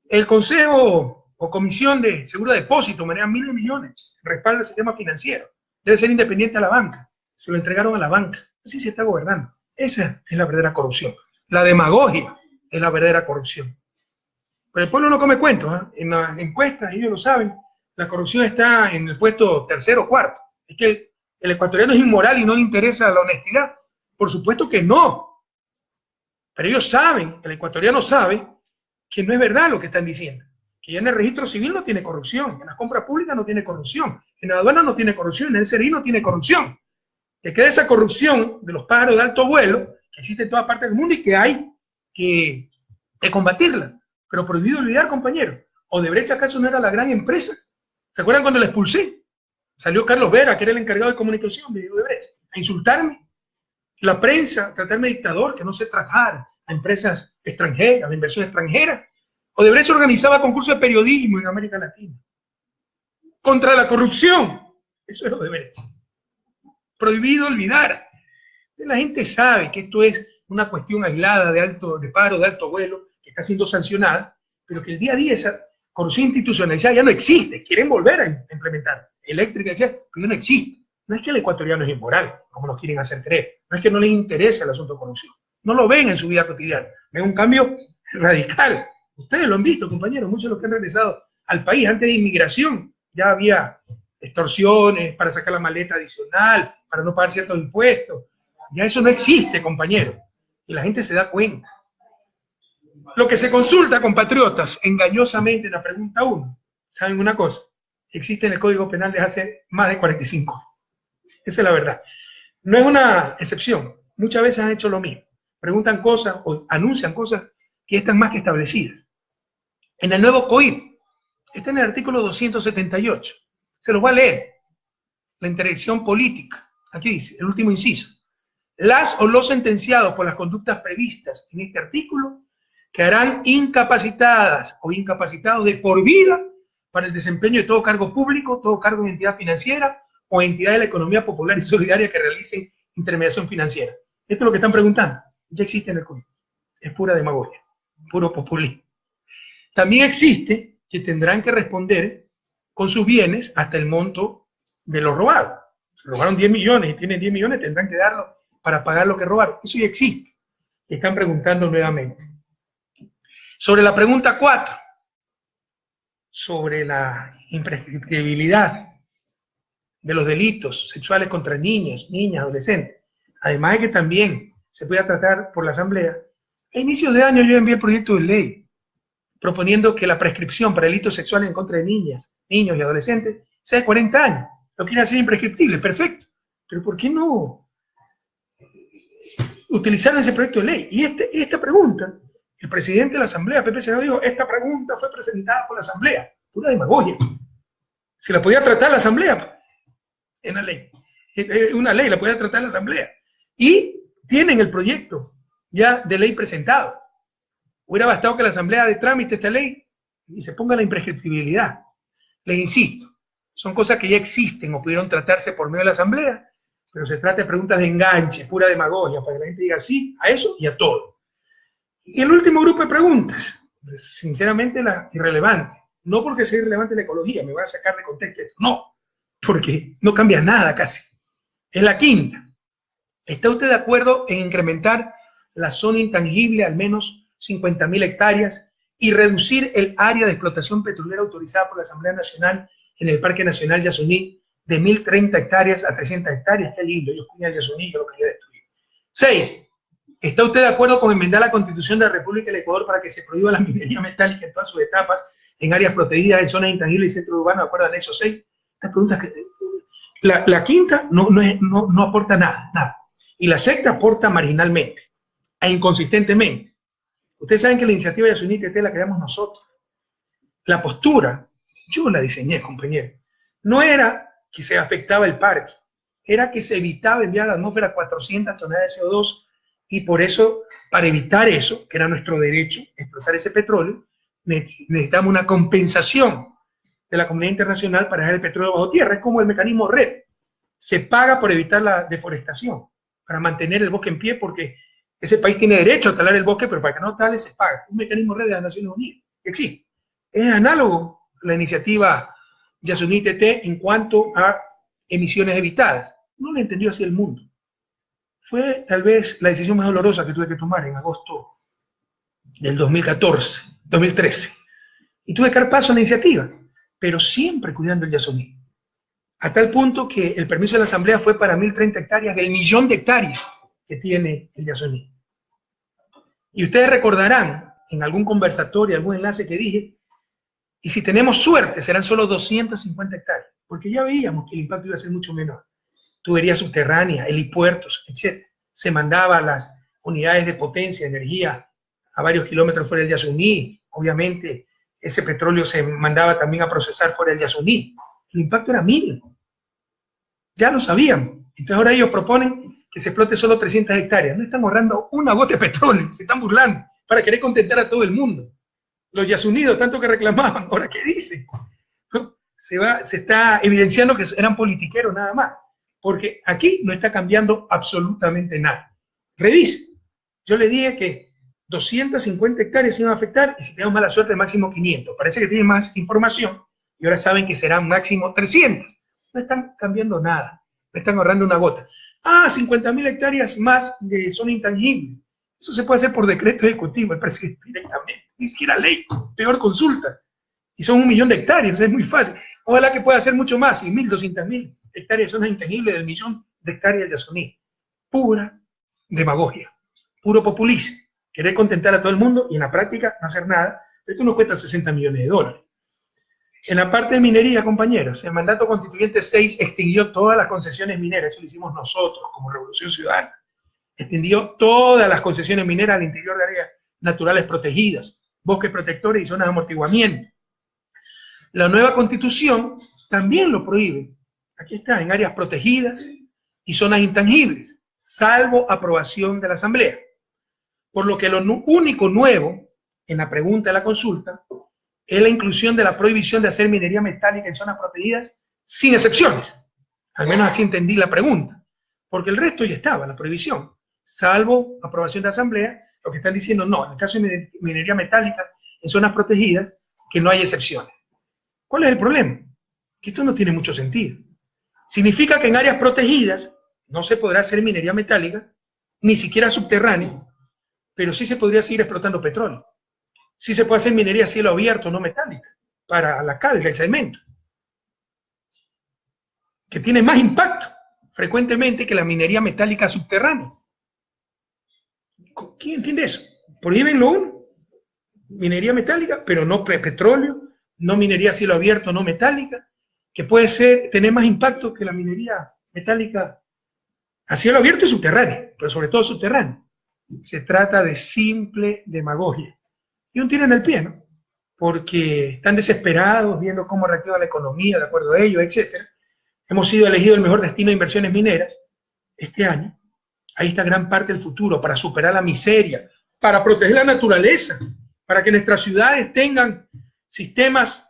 El Consejo o Comisión de Seguro de Depósito maneja miles de millones, respalda el sistema financiero. Debe ser independiente a la banca. Se lo entregaron a la banca. Así se está gobernando. Esa es la verdadera corrupción. La demagogia es la verdadera corrupción. Pero el pueblo no come cuentos, ¿eh? En las encuestas, ellos lo saben, la corrupción está en el puesto 3º o 4º. Es que el ecuatoriano es inmoral y no le interesa la honestidad. Por supuesto que no. Pero ellos saben, el ecuatoriano sabe, que no es verdad lo que están diciendo. Que ya en el registro civil no tiene corrupción, en las compras públicas no tiene corrupción, en la aduana no tiene corrupción, en el SRI no tiene corrupción. Que queda esa corrupción de los pájaros de alto vuelo, que existe en todas partes del mundo y que hay que combatirla. Pero prohibido olvidar, compañeros, ¿Odebrecht acaso no era la gran empresa? ¿Se acuerdan cuando la expulsé? Salió Carlos Vera, que era el encargado de comunicación de Odebrecht, a insultarme. La prensa, a tratarme de dictador, que no sé tratar a empresas extranjeras, a inversión extranjera. Odebrecht organizaba concursos de periodismo en América Latina. Contra la corrupción. Eso es Odebrecht. Prohibido olvidar. La gente sabe que esto es una cuestión aislada de paro de alto vuelo, que está siendo sancionada, pero que el día a día esa corrupción institucionalizada ya no existe. Quieren volver a implementar eléctrica, pero ya no existe. No es que el ecuatoriano es inmoral, como nos quieren hacer creer. No es que no les interese el asunto de corrupción. No lo ven en su vida cotidiana. Ven un cambio radical. Ustedes lo han visto, compañeros, muchos de los que han regresado al país antes de inmigración. Ya había extorsiones para sacar la maleta adicional, para no pagar ciertos impuestos. Ya eso no existe, compañeros. Y la gente se da cuenta. Lo que se consulta, compatriotas, engañosamente en la pregunta 1, ¿saben una cosa? Existe en el Código Penal desde hace más de 45 años. Esa es la verdad. No es una excepción. Muchas veces han hecho lo mismo. Preguntan cosas o anuncian cosas que están más que establecidas. En el nuevo COIP, está en el artículo 278. Se los voy a leer. La interdicción política. Aquí dice, el último inciso. Las o los sentenciados por las conductas previstas en este artículo quedarán incapacitadas o incapacitados de por vida para el desempeño de todo cargo público, todo cargo de entidad financiera o entidad de la economía popular y solidaria que realicen intermediación financiera. Esto es lo que están preguntando. Ya existe en el código. Es pura demagogia, puro populismo. También existe que tendrán que responder con sus bienes hasta el monto de lo robado. Si robaron 10 millones y tienen 10 millones, tendrán que darlo para pagar lo que robaron. Eso ya existe. Están preguntando nuevamente. Sobre la pregunta 4, sobre la imprescriptibilidad de los delitos sexuales contra niños, niñas, adolescentes, además de que también se pueda tratar por la Asamblea, a inicios de año yo envié el proyecto de ley proponiendo que la prescripción para delitos sexuales en contra de niñas, niños y adolescentes sea de 40 años. Lo quiere hacer imprescriptible, perfecto. Pero ¿por qué no utilizaron ese proyecto de ley? Y esta pregunta, el presidente de la Asamblea, Pepe Senado, dijo, esta pregunta fue presentada por la Asamblea. Pura demagogia. Si la podía tratar la Asamblea, en la ley. Una ley la podía tratar la Asamblea. Y tienen el proyecto ya de ley presentado. Hubiera bastado que la Asamblea de trámite esta ley y se ponga la imprescriptibilidad. Les insisto, son cosas que ya existen o pudieron tratarse por medio de la Asamblea, pero se trata de preguntas de enganche, pura demagogia, para que la gente diga sí a eso y a todo. Y el último grupo de preguntas, sinceramente la irrelevante, no porque sea irrelevante la ecología, me va a sacar de contexto esto, no, porque no cambia nada casi. Es la quinta. ¿Está usted de acuerdo en incrementar la zona intangible al menos 50.000 hectáreas y reducir el área de explotación petrolera autorizada por la Asamblea Nacional en el Parque Nacional Yasuní de 1.030 hectáreas a 300 hectáreas? Qué lindo, ellos cuidan el Yasuní, yo lo quería destruir. 6. ¿Está usted de acuerdo con enmendar la Constitución de la República del Ecuador para que se prohíba la minería metálica en todas sus etapas en áreas protegidas, en zonas intangibles y centros urbanos, de acuerdo al anexo 6? Estas preguntas que... La quinta no aporta nada. Y la sexta aporta marginalmente e inconsistentemente. Ustedes saben que la iniciativa de Yasuní TT la creamos nosotros. La postura, yo la diseñé, compañero, no era que se afectaba el parque, era que se evitaba enviar a la atmósfera 400 toneladas de CO2 y por eso, para evitar eso, que era nuestro derecho, explotar ese petróleo, necesitamos una compensación de la comunidad internacional para dejar el petróleo bajo tierra. Es como el mecanismo REDD. Se paga por evitar la deforestación, para mantener el bosque en pie, porque ese país tiene derecho a talar el bosque, pero para que no tale se paga. Un mecanismo REDD de las Naciones Unidas que existe. Es análogo a la iniciativa Yasuní TT en cuanto a emisiones evitadas. No lo entendió así el mundo. Fue tal vez la decisión más dolorosa que tuve que tomar en agosto del 2013. Y tuve que dar paso a la iniciativa, pero siempre cuidando el Yasuní. A tal punto que el permiso de la Asamblea fue para 1.030 hectáreas del 1.000.000 de hectáreas que tiene el Yasuní. Y ustedes recordarán en algún conversatorio, algún enlace que dije, y si tenemos suerte serán solo 250 hectáreas, porque ya veíamos que el impacto iba a ser mucho menor. Tubería subterránea, helipuertos, etc. Se mandaba las unidades de potencia, energía, a varios kilómetros fuera del Yasuní. Obviamente ese petróleo se mandaba también a procesar fuera del Yasuní. El impacto era mínimo. Ya lo sabíamos. Entonces ahora ellos proponen que se explote solo 300 hectáreas. No están ahorrando una gota de petróleo, se están burlando para querer contentar a todo el mundo. Los yasunidos, tanto que reclamaban, ahora ¿qué dicen? Se está evidenciando que eran politiqueros nada más, porque aquí no está cambiando absolutamente nada. Revise. Yo le dije que 250 hectáreas se iban a afectar y si tenemos mala suerte máximo 500. Parece que tienen más información y ahora saben que serán máximo 300. No están cambiando nada, no están ahorrando una gota. 50.000 hectáreas más de zona intangible. Eso se puede hacer por decreto ejecutivo, el presidente directamente, ni siquiera ley, peor consulta. Y son 1.000.000 de hectáreas, es muy fácil. Ojalá que pueda hacer mucho más, 100.000, 200.000 hectáreas de zona intangible del 1.000.000 de hectáreas de Yasuní. Pura demagogia, puro populismo. Querer contentar a todo el mundo y en la práctica no hacer nada. Esto nos cuesta $60 millones. En la parte de minería, compañeros, el mandato constituyente 6 extinguió todas las concesiones mineras, eso lo hicimos nosotros como Revolución Ciudadana. Extendió todas las concesiones mineras al interior de áreas naturales protegidas, bosques protectores y zonas de amortiguamiento. La nueva constitución también lo prohíbe. Aquí está, en áreas protegidas y zonas intangibles, salvo aprobación de la Asamblea. Por lo que lo único nuevo en la pregunta de la consulta es la inclusión de la prohibición de hacer minería metálica en zonas protegidas sin excepciones. Al menos así entendí la pregunta, porque el resto ya estaba, la prohibición, salvo aprobación de asamblea. Lo que están diciendo, no, en el caso de minería metálica en zonas protegidas, que no hay excepciones. ¿Cuál es el problema? Que esto no tiene mucho sentido. Significa que en áreas protegidas no se podrá hacer minería metálica, ni siquiera subterránea, pero sí se podría seguir explotando petróleo. Sí se puede hacer minería a cielo abierto, no metálica, para la cal, el cemento, que tiene más impacto frecuentemente que la minería metálica subterránea. ¿Quién entiende eso? Prohíben lo uno, minería metálica, pero no petróleo, no minería a cielo abierto, no metálica, que puede tener más impacto que la minería metálica a cielo abierto y subterránea, pero sobre todo subterránea. Se trata de simple demagogia. Y un tiro en el pie, ¿no? Porque están desesperados viendo cómo reactiva la economía, de acuerdo a ello, etc. Hemos sido elegidos el mejor destino de inversiones mineras este año. Ahí está gran parte del futuro para superar la miseria, para proteger la naturaleza, para que nuestras ciudades tengan sistemas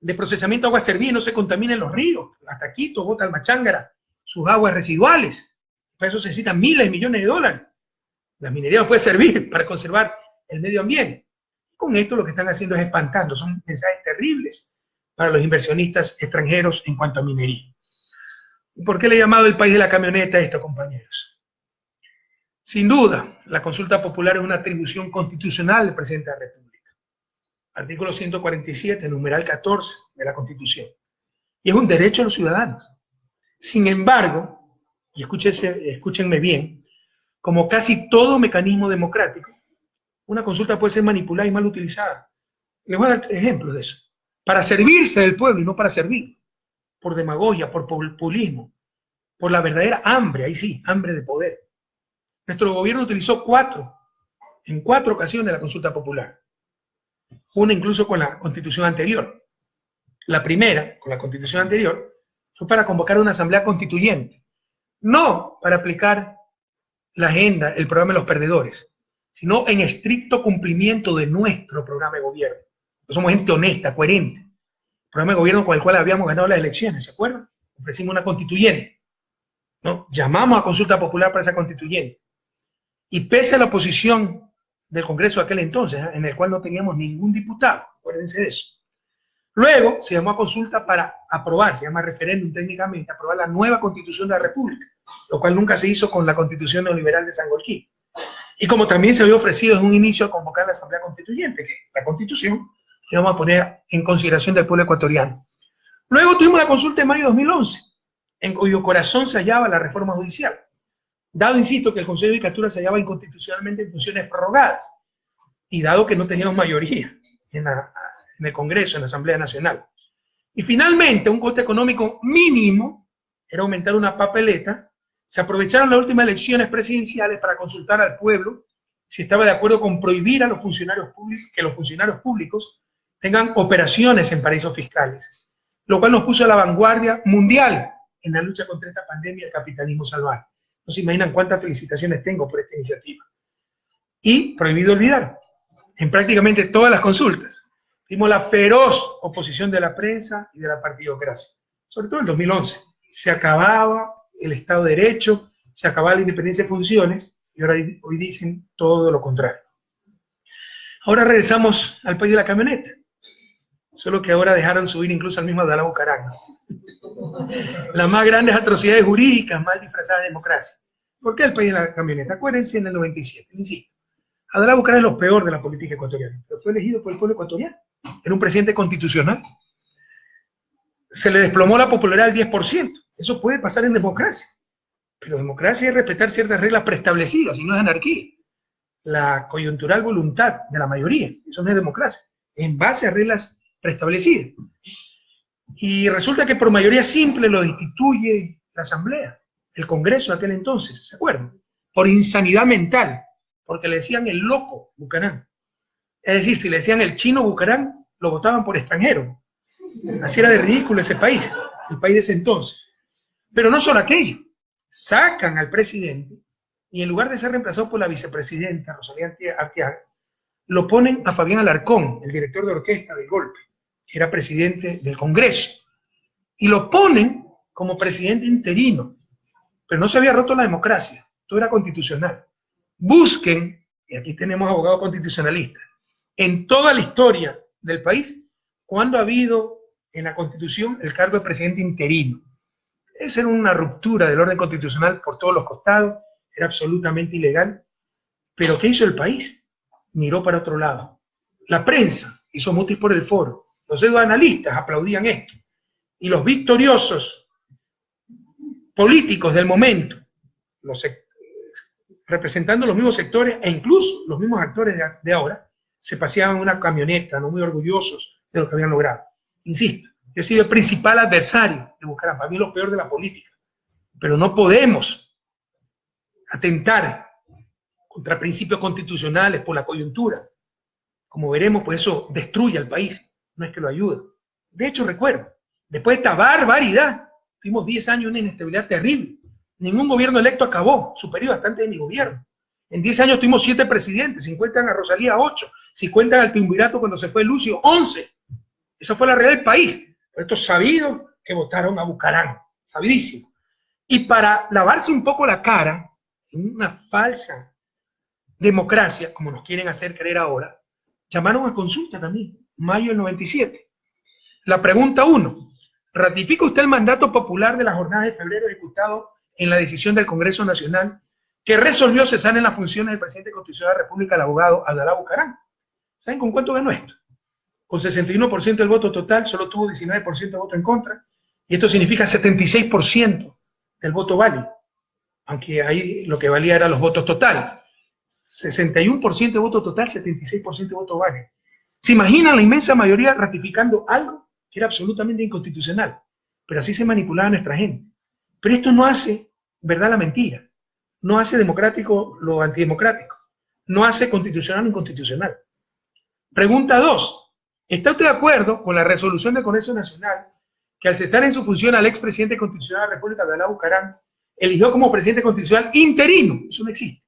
de procesamiento de agua servida y no se contaminen los ríos. Hasta Quito, Bota, Almachángara, sus aguas residuales. Para eso se necesitan miles de millones de dólares. La minería no puede servir para conservar el medio ambiente. Con esto lo que están haciendo es espantando. Son mensajes terribles para los inversionistas extranjeros en cuanto a minería. ¿Y por qué le he llamado el país de la camioneta a esto, compañeros? Sin duda, la consulta popular es una atribución constitucional del presidente de la República. Artículo 147, numeral 14 de la Constitución. Y es un derecho de los ciudadanos. Sin embargo, y escúchenme bien, como casi todo mecanismo democrático, una consulta puede ser manipulada y mal utilizada. Les voy a dar ejemplos de eso. Para servirse del pueblo y no para servir. Por demagogia, por populismo, por la verdadera hambre, ahí sí, hambre de poder. Nuestro gobierno utilizó en cuatro ocasiones la consulta popular. Una incluso con la constitución anterior. La primera, con la constitución anterior, fue para convocar una asamblea constituyente. No para aplicar la agenda, el programa de los perdedores, sino en estricto cumplimiento de nuestro programa de gobierno. Somos gente honesta, coherente. Programa de gobierno con el cual habíamos ganado las elecciones, ¿se acuerdan? Ofrecimos una constituyente, ¿no? Llamamos a consulta popular para esa constituyente. Y pese a la oposición del Congreso de aquel entonces, en el cual no teníamos ningún diputado, acuérdense de eso. Luego se llamó a consulta para aprobar, se llama referéndum técnicamente, aprobar la nueva Constitución de la República, lo cual nunca se hizo con la Constitución neoliberal de Sangolquí. Y como también se había ofrecido en un inicio a convocar la Asamblea Constituyente, que la Constitución que vamos a poner en consideración del pueblo ecuatoriano. Luego tuvimos la consulta en mayo de 2011, en cuyo corazón se hallaba la reforma judicial. Dado, insisto, que el Consejo de Judicatura se hallaba inconstitucionalmente en funciones prorrogadas, y dado que no teníamos mayoría en el Congreso, en la Asamblea Nacional. Y finalmente, un coste económico mínimo era aumentar una papeleta. Se aprovecharon las últimas elecciones presidenciales para consultar al pueblo si estaba de acuerdo con prohibir a los funcionarios públicos, que los funcionarios públicos tengan operaciones en paraísos fiscales, lo cual nos puso a la vanguardia mundial en la lucha contra esta pandemia del capitalismo salvaje. No se imaginan cuántas felicitaciones tengo por esta iniciativa. Y prohibido olvidar, en prácticamente todas las consultas, vimos la feroz oposición de la prensa y de la partidocracia, sobre todo en 2011. Se acababa el Estado de Derecho, se acababa la independencia de funciones, y ahora hoy dicen todo lo contrario. Ahora regresamos al país de la camioneta, solo que ahora dejaron subir incluso al mismo Adalá Bucaram. Las más grandes atrocidades jurídicas, mal disfrazadas de democracia. ¿Por qué el país de la camioneta? Acuérdense en el 97, insisto. Adalá Bucaram es lo peor de la política ecuatoriana, pero fue elegido por el pueblo ecuatoriano. Era un presidente constitucional. Se le desplomó la popularidad al 10%. Eso puede pasar en democracia. Pero democracia es respetar ciertas reglas preestablecidas, y no es anarquía. La coyuntural voluntad de la mayoría, eso no es democracia, en base a reglas preestablecidas. Y resulta que por mayoría simple lo destituye la Asamblea, el Congreso de aquel entonces, ¿se acuerdan? Por insanidad mental, porque le decían el loco Bucaram. Es decir, si le decían el chino Bucaram, lo votaban por extranjero. Así era de ridículo ese país, el país de ese entonces. Pero no solo aquello, sacan al presidente y en lugar de ser reemplazado por la vicepresidenta Rosalía Arteaga, lo ponen a Fabián Alarcón, el director de orquesta del golpe, que era presidente del Congreso, y lo ponen como presidente interino, pero no se había roto la democracia, todo era constitucional. Busquen, y aquí tenemos abogados constitucionalistas, en toda la historia del país, cuando ha habido en la Constitución el cargo de presidente interino. Esa era una ruptura del orden constitucional por todos los costados, era absolutamente ilegal, pero ¿qué hizo el país? Miró para otro lado. La prensa hizo mutis por el foro, los analistas aplaudían esto, y los victoriosos políticos del momento, representando los mismos sectores e incluso los mismos actores de ahora, se paseaban en una camioneta, no muy orgullosos de lo que habían logrado. Insisto, yo he sido el principal adversario de Bucaram, para mí lo peor de la política, pero no podemos atentar contra principios constitucionales por la coyuntura. Como veremos, pues eso destruye al país, no es que lo ayude. De hecho, recuerdo, después de esta barbaridad, tuvimos 10 años de una inestabilidad terrible. Ningún gobierno electo acabó su periodo hasta antes de mi gobierno. En 10 años tuvimos 7 presidentes, 50 cuentan a Rosalía 8, si cuentan al triunvirato cuando se fue Lucio 11. Esa fue la realidad del país. Pero esto es sabido que votaron a Bucaram, sabidísimo. Y para lavarse un poco la cara, en una falsa democracia, como nos quieren hacer creer ahora, llamaron a consulta también, mayo del 97. La pregunta 1, ¿ratifica usted el mandato popular de la jornada de febrero ejecutado en la decisión del Congreso Nacional que resolvió cesar en las funciones del presidente constitucional de la República, el abogado Abdalá Bucaram? ¿Saben con cuánto ganó esto? Con 61% del voto total, solo tuvo 19% de voto en contra, y esto significa 76% del voto válido, aunque ahí lo que valía eran los votos totales. 61% de voto total, 76% de voto válido. ¿Se imaginan la inmensa mayoría ratificando algo que era absolutamente inconstitucional? Pero así se manipulaba nuestra gente. Pero esto no hace verdad la mentira, no hace democrático lo antidemocrático, no hace constitucional lo inconstitucional. Pregunta 2. ¿Está usted de acuerdo con la resolución del Congreso Nacional que al cesar en su función al expresidente constitucional de la República, Abdalá Bucaram, eligió como presidente constitucional interino, eso no existe,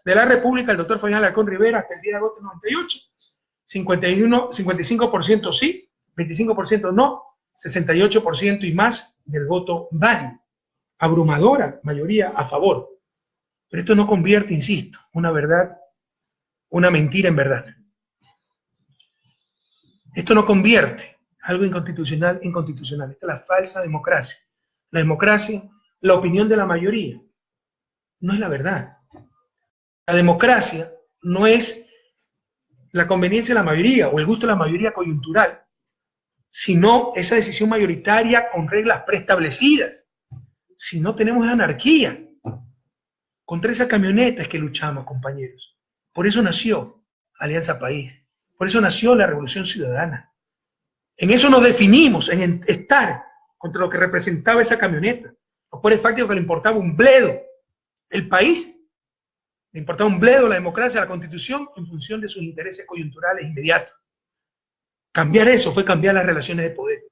de la República el doctor Fabián Alarcón Rivera hasta el 10 de agosto del 98? 55% sí, 25% no, 68% y más del voto válido. Abrumadora mayoría a favor. Pero esto no convierte, insisto, una verdad, una mentira en verdad. Esto no convierte algo inconstitucional en constitucional. Esta es la falsa democracia. La democracia, la opinión de la mayoría, no es la verdad. La democracia no es la conveniencia de la mayoría o el gusto de la mayoría coyuntural, sino esa decisión mayoritaria con reglas preestablecidas. Si no, tenemos anarquía. Contra esa camioneta es que luchamos, compañeros. Por eso nació Alianza País. Por eso nació la Revolución Ciudadana. En eso nos definimos, en estar contra lo que representaba esa camioneta. Los poderes fácticos que le importaba un bledo el país, le importaba un bledo la democracia, la Constitución, en función de sus intereses coyunturales inmediatos. Cambiar eso fue cambiar las relaciones de poder.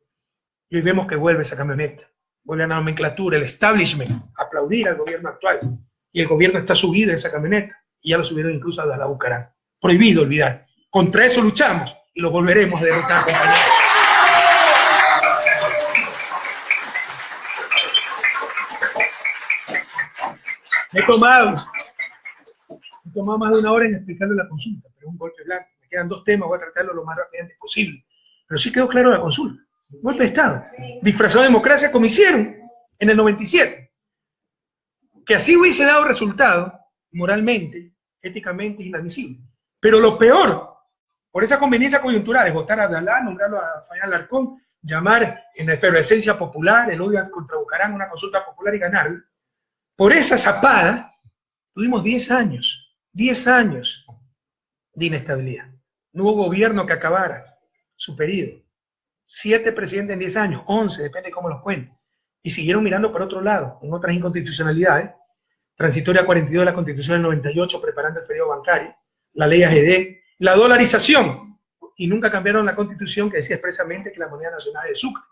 Y hoy vemos que vuelve esa camioneta, vuelve a la nomenclatura, el establishment, aplaudir al gobierno actual. Y el gobierno está subido en esa camioneta, y ya lo subieron incluso a Abdalá Bucaram. Prohibido olvidar. Contra eso luchamos y lo volveremos a derrotar, compañeros. Me he tomado más de una hora en explicarle la consulta, pero es un golpe blanco. Me quedan 2 temas, voy a tratarlo lo más rápidamente posible. Pero sí quedó claro la consulta. Golpe de Estado, disfrazado de democracia, como hicieron en el 97. Que así hubiese dado resultado, moralmente, éticamente, inadmisible. Pero lo peor, por esa conveniencia coyuntural, es votar a Abdalá, nombrarlo a Fabián Alarcón, llamar en la efervescencia popular, el odio contra Bucaram, una consulta popular y ganarla. Por esa zapada, tuvimos 10 años de inestabilidad. No hubo gobierno que acabara su periodo. 7 presidentes en 10 años, 11, depende de cómo los cuenten. Y siguieron mirando por otro lado, en otras inconstitucionalidades, transitoria 42 de la Constitución del 98, preparando el feriado bancario, la ley AGD, la dolarización, y nunca cambiaron la Constitución que decía expresamente que la moneda nacional es el Sucre.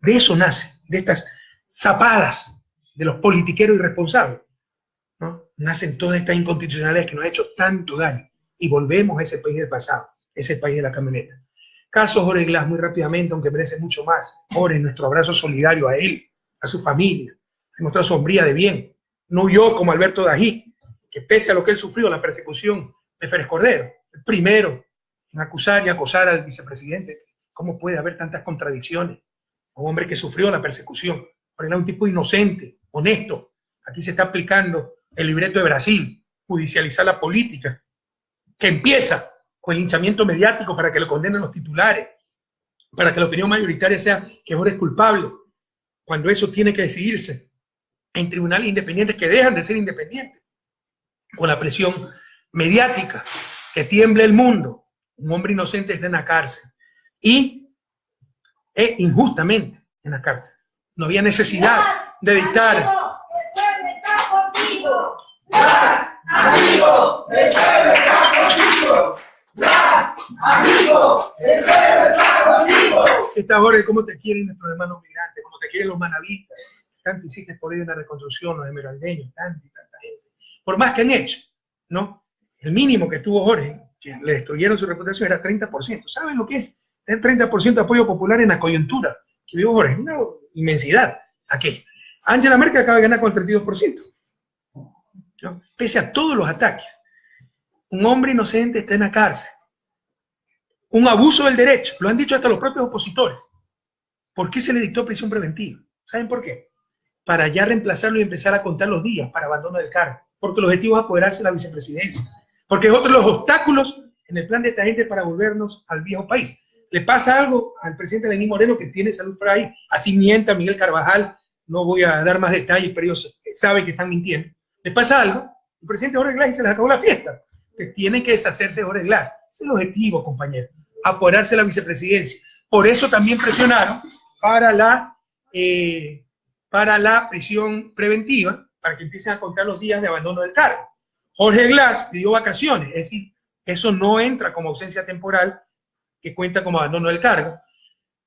De eso nace, de estas zapadas de los politiqueros irresponsables, ¿no? Nacen todas estas inconstitucionalidades que nos han hecho tanto daño y volvemos a ese país del pasado, ese país de la camioneta. Caso Jorge Glass, muy rápidamente, aunque merece mucho más. Jorge, nuestro abrazo solidario a él, a su familia, a nuestra sombría de bien. No yo como Alberto Dají, que pese a lo que él sufrió, la persecución de Férez Cordero, el primero en acusar y acosar al vicepresidente. ¿Cómo puede haber tantas contradicciones? Un hombre que sufrió la persecución, pero era un tipo inocente, honesto. Aquí se está aplicando el libreto de Brasil, judicializar la política, que empieza con el linchamiento mediático para que lo condenen los titulares, para que la opinión mayoritaria sea que Jorge es culpable, cuando eso tiene que decidirse en tribunales independientes que dejan de ser independientes, con la presión mediática, que tiemble el mundo. Un hombre inocente está en la cárcel y injustamente en la cárcel. No había necesidad de dictar. Amigo, el pueblo está contigo. Amigo, el pueblo está contigo. Esta Jorge, ¿cómo te quieren nuestros hermanos migrantes? ¿Cómo te quieren los manavistas? Tanto hiciste por ello una reconstrucción, los esmeraldeños, tanta y tanta gente. Por más que han hecho, ¿no? El mínimo que tuvo Jorge, que le destruyeron su reputación, era 30%. ¿Saben lo que es tener 30% de apoyo popular en la coyuntura que vivió Jorge? Una inmensidad. Aquello. Angela Merkel acaba de ganar con el 32%. ¿No? Pese a todos los ataques. Un hombre inocente está en la cárcel. Un abuso del derecho. Lo han dicho hasta los propios opositores. ¿Por qué se le dictó prisión preventiva? ¿Saben por qué? Para ya reemplazarlo y empezar a contar los días para abandono del cargo. Porque el objetivo es apoderarse de la vicepresidencia. Porque es otro de los obstáculos en el plan de esta gente para volvernos al viejo país. Le pasa algo al presidente Lenín Moreno, que tiene salud frágil, así mienta Miguel Carvajal, no voy a dar más detalles, pero ellos saben que están mintiendo. Le pasa algo, el presidente Jorge Glass y se les acabó la fiesta. Que tienen que deshacerse de Jorge Glass. Ese es el objetivo, compañero, apoderarse de la vicepresidencia. Por eso también presionaron para la prisión preventiva, para que empiecen a contar los días de abandono del cargo. Jorge Glass pidió vacaciones, es decir, eso no entra como ausencia temporal, que cuenta como abandono del cargo.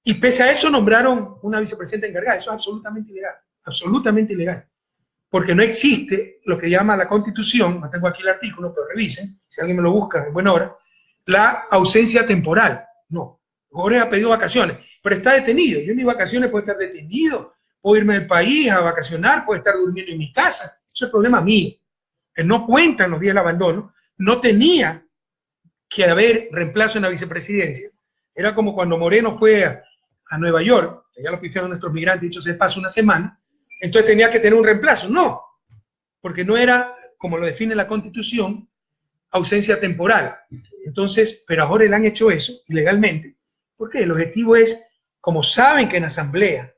Y pese a eso nombraron una vicepresidenta encargada. Eso es absolutamente ilegal, porque no existe lo que llama la Constitución, no tengo aquí el artículo, pero revisen, si alguien me lo busca en buena hora, la ausencia temporal. No, Jorge ha pedido vacaciones, pero está detenido. Yo en mis vacaciones puedo estar detenido, puedo irme del país a vacacionar, puedo estar durmiendo en mi casa. Eso es problema mío. Que no cuentan los días del abandono, no tenía que haber reemplazo en la vicepresidencia. Era como cuando Moreno fue a Nueva York, que ya lo pidieron nuestros migrantes, dicho se pasa una semana, entonces tenía que tener un reemplazo. No, porque no era, como lo define la Constitución, ausencia temporal. Entonces, pero ahora le han hecho eso ilegalmente. ¿Por qué? El objetivo es, como saben que en la Asamblea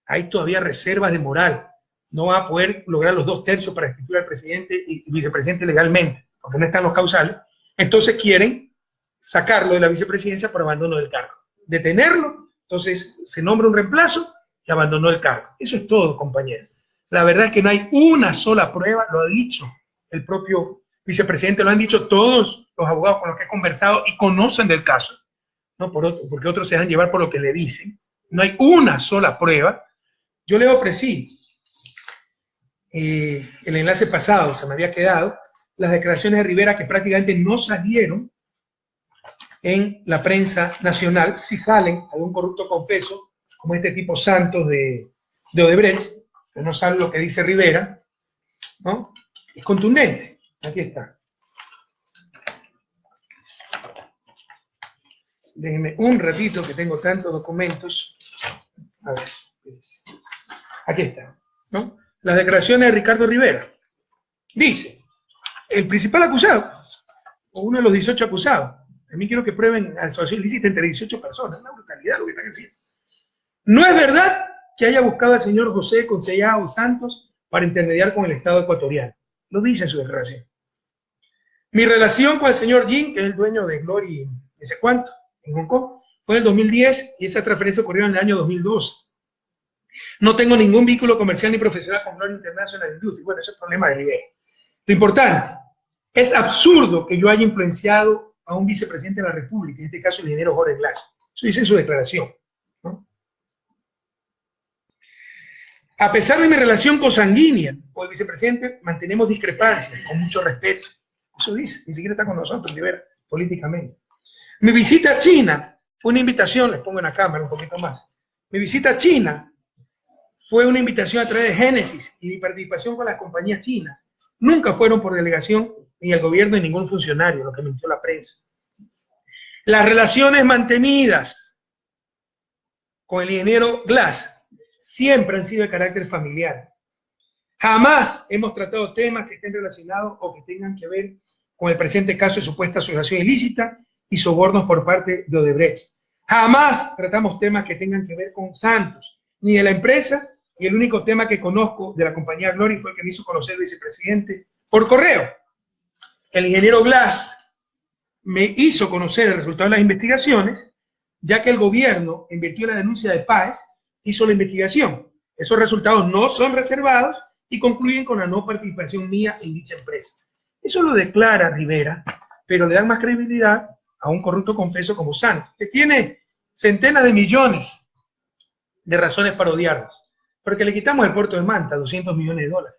hay todavía reservas de moral, no va a poder lograr los 2/3 para destituir al presidente y vicepresidente legalmente, porque no están los causales. Entonces quieren sacarlo de la vicepresidencia por abandono del cargo. Detenerlo, entonces se nombra un reemplazo y abandonó el cargo. Eso es todo, compañero. La verdad es que no hay una sola prueba, lo ha dicho el propio vicepresidente, lo han dicho todos los abogados con los que he conversado y conocen del caso, no porque otros se dejan llevar por lo que le dicen. No hay una sola prueba. Yo le ofrecí el enlace pasado, se me había quedado, las declaraciones de Rivera que prácticamente no salieron en la prensa nacional. Sí salen algún corrupto confeso, como este tipo Santos de Odebrecht, que no sabe lo que dice Rivera, ¿no? Es contundente. Aquí está. Déjenme un ratito que tengo tantos documentos. A ver, aquí está, ¿no? Las declaraciones de Ricardo Rivera. Dice, el principal acusado, o uno de los 18 acusados, también quiero que prueben asociación ilícita entre 18 personas, una brutalidad lo que están haciendo. No es verdad que haya buscado al señor José Concellao Santos para intermediar con el Estado ecuatoriano. Lo dice en su declaración. Mi relación con el señor Jin, que es el dueño de Glory, no sé cuánto, en Hong Kong, fue en el 2010 y esa transferencia ocurrió en el año 2012. No tengo ningún vínculo comercial ni profesional con Glory International Industries. Bueno, ese es el problema de Rivera. Lo importante, es absurdo que yo haya influenciado a un vicepresidente de la República, en este caso el ingeniero Jorge Glass. Eso dice en su declaración, ¿no? A pesar de mi relación consanguínea con el vicepresidente, mantenemos discrepancias, con mucho respeto. Eso dice, ni siquiera está con nosotros, Rivera, políticamente. Mi visita a China fue una invitación, les pongo en la cámara un poquito más. Mi visita a China fue una invitación a través de Génesis y mi participación con las compañías chinas. Nunca fueron por delegación ni el gobierno ni ningún funcionario, lo que mintió la prensa. Las relaciones mantenidas con el ingeniero Glass siempre han sido de carácter familiar. Jamás hemos tratado temas que estén relacionados o que tengan que ver con el presente caso de supuesta asociación ilícita y sobornos por parte de Odebrecht. Jamás tratamos temas que tengan que ver con Santos, ni de la empresa, y el único tema que conozco de la compañía Glory fue el que me hizo conocer el vicepresidente por correo. El ingeniero Glass me hizo conocer el resultado de las investigaciones, ya que el gobierno invirtió en la denuncia de Páez, hizo la investigación. Esos resultados no son reservados y concluyen con la no participación mía en dicha empresa. Eso lo declara Rivera, pero le dan más credibilidad a un corrupto confeso como Santos, que tiene centenas de millones de razones para odiarnos. Porque le quitamos el puerto de Manta, 200 millones de dólares.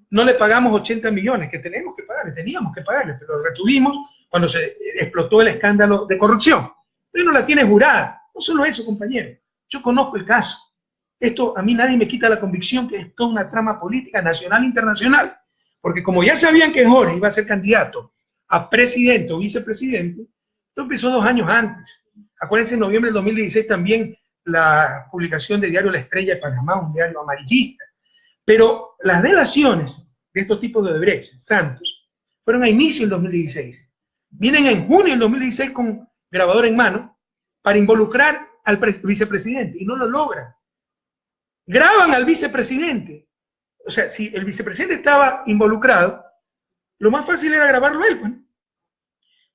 No le pagamos 80 millones, que tenemos que pagarle, teníamos que pagarle, pero lo retuvimos cuando se explotó el escándalo de corrupción. Usted no la tiene jurada. No solo eso, compañero. Yo conozco el caso. Esto a mí nadie me quita la convicción que es toda una trama política nacional e internacional. Porque como ya sabían que Jorge iba a ser candidato a presidente o vicepresidente, esto empezó 2 años antes. Acuérdense, en noviembre del 2016 también la publicación de diario La Estrella de Panamá, un diario amarillista. Pero las delaciones de estos tipos de Odebrecht, Santos, fueron a inicio del 2016. Vienen en junio del 2016 con grabador en mano para involucrar al vicepresidente y no lo logran. Graban al vicepresidente. O sea, si el vicepresidente estaba involucrado, lo más fácil era grabarlo él. Pues.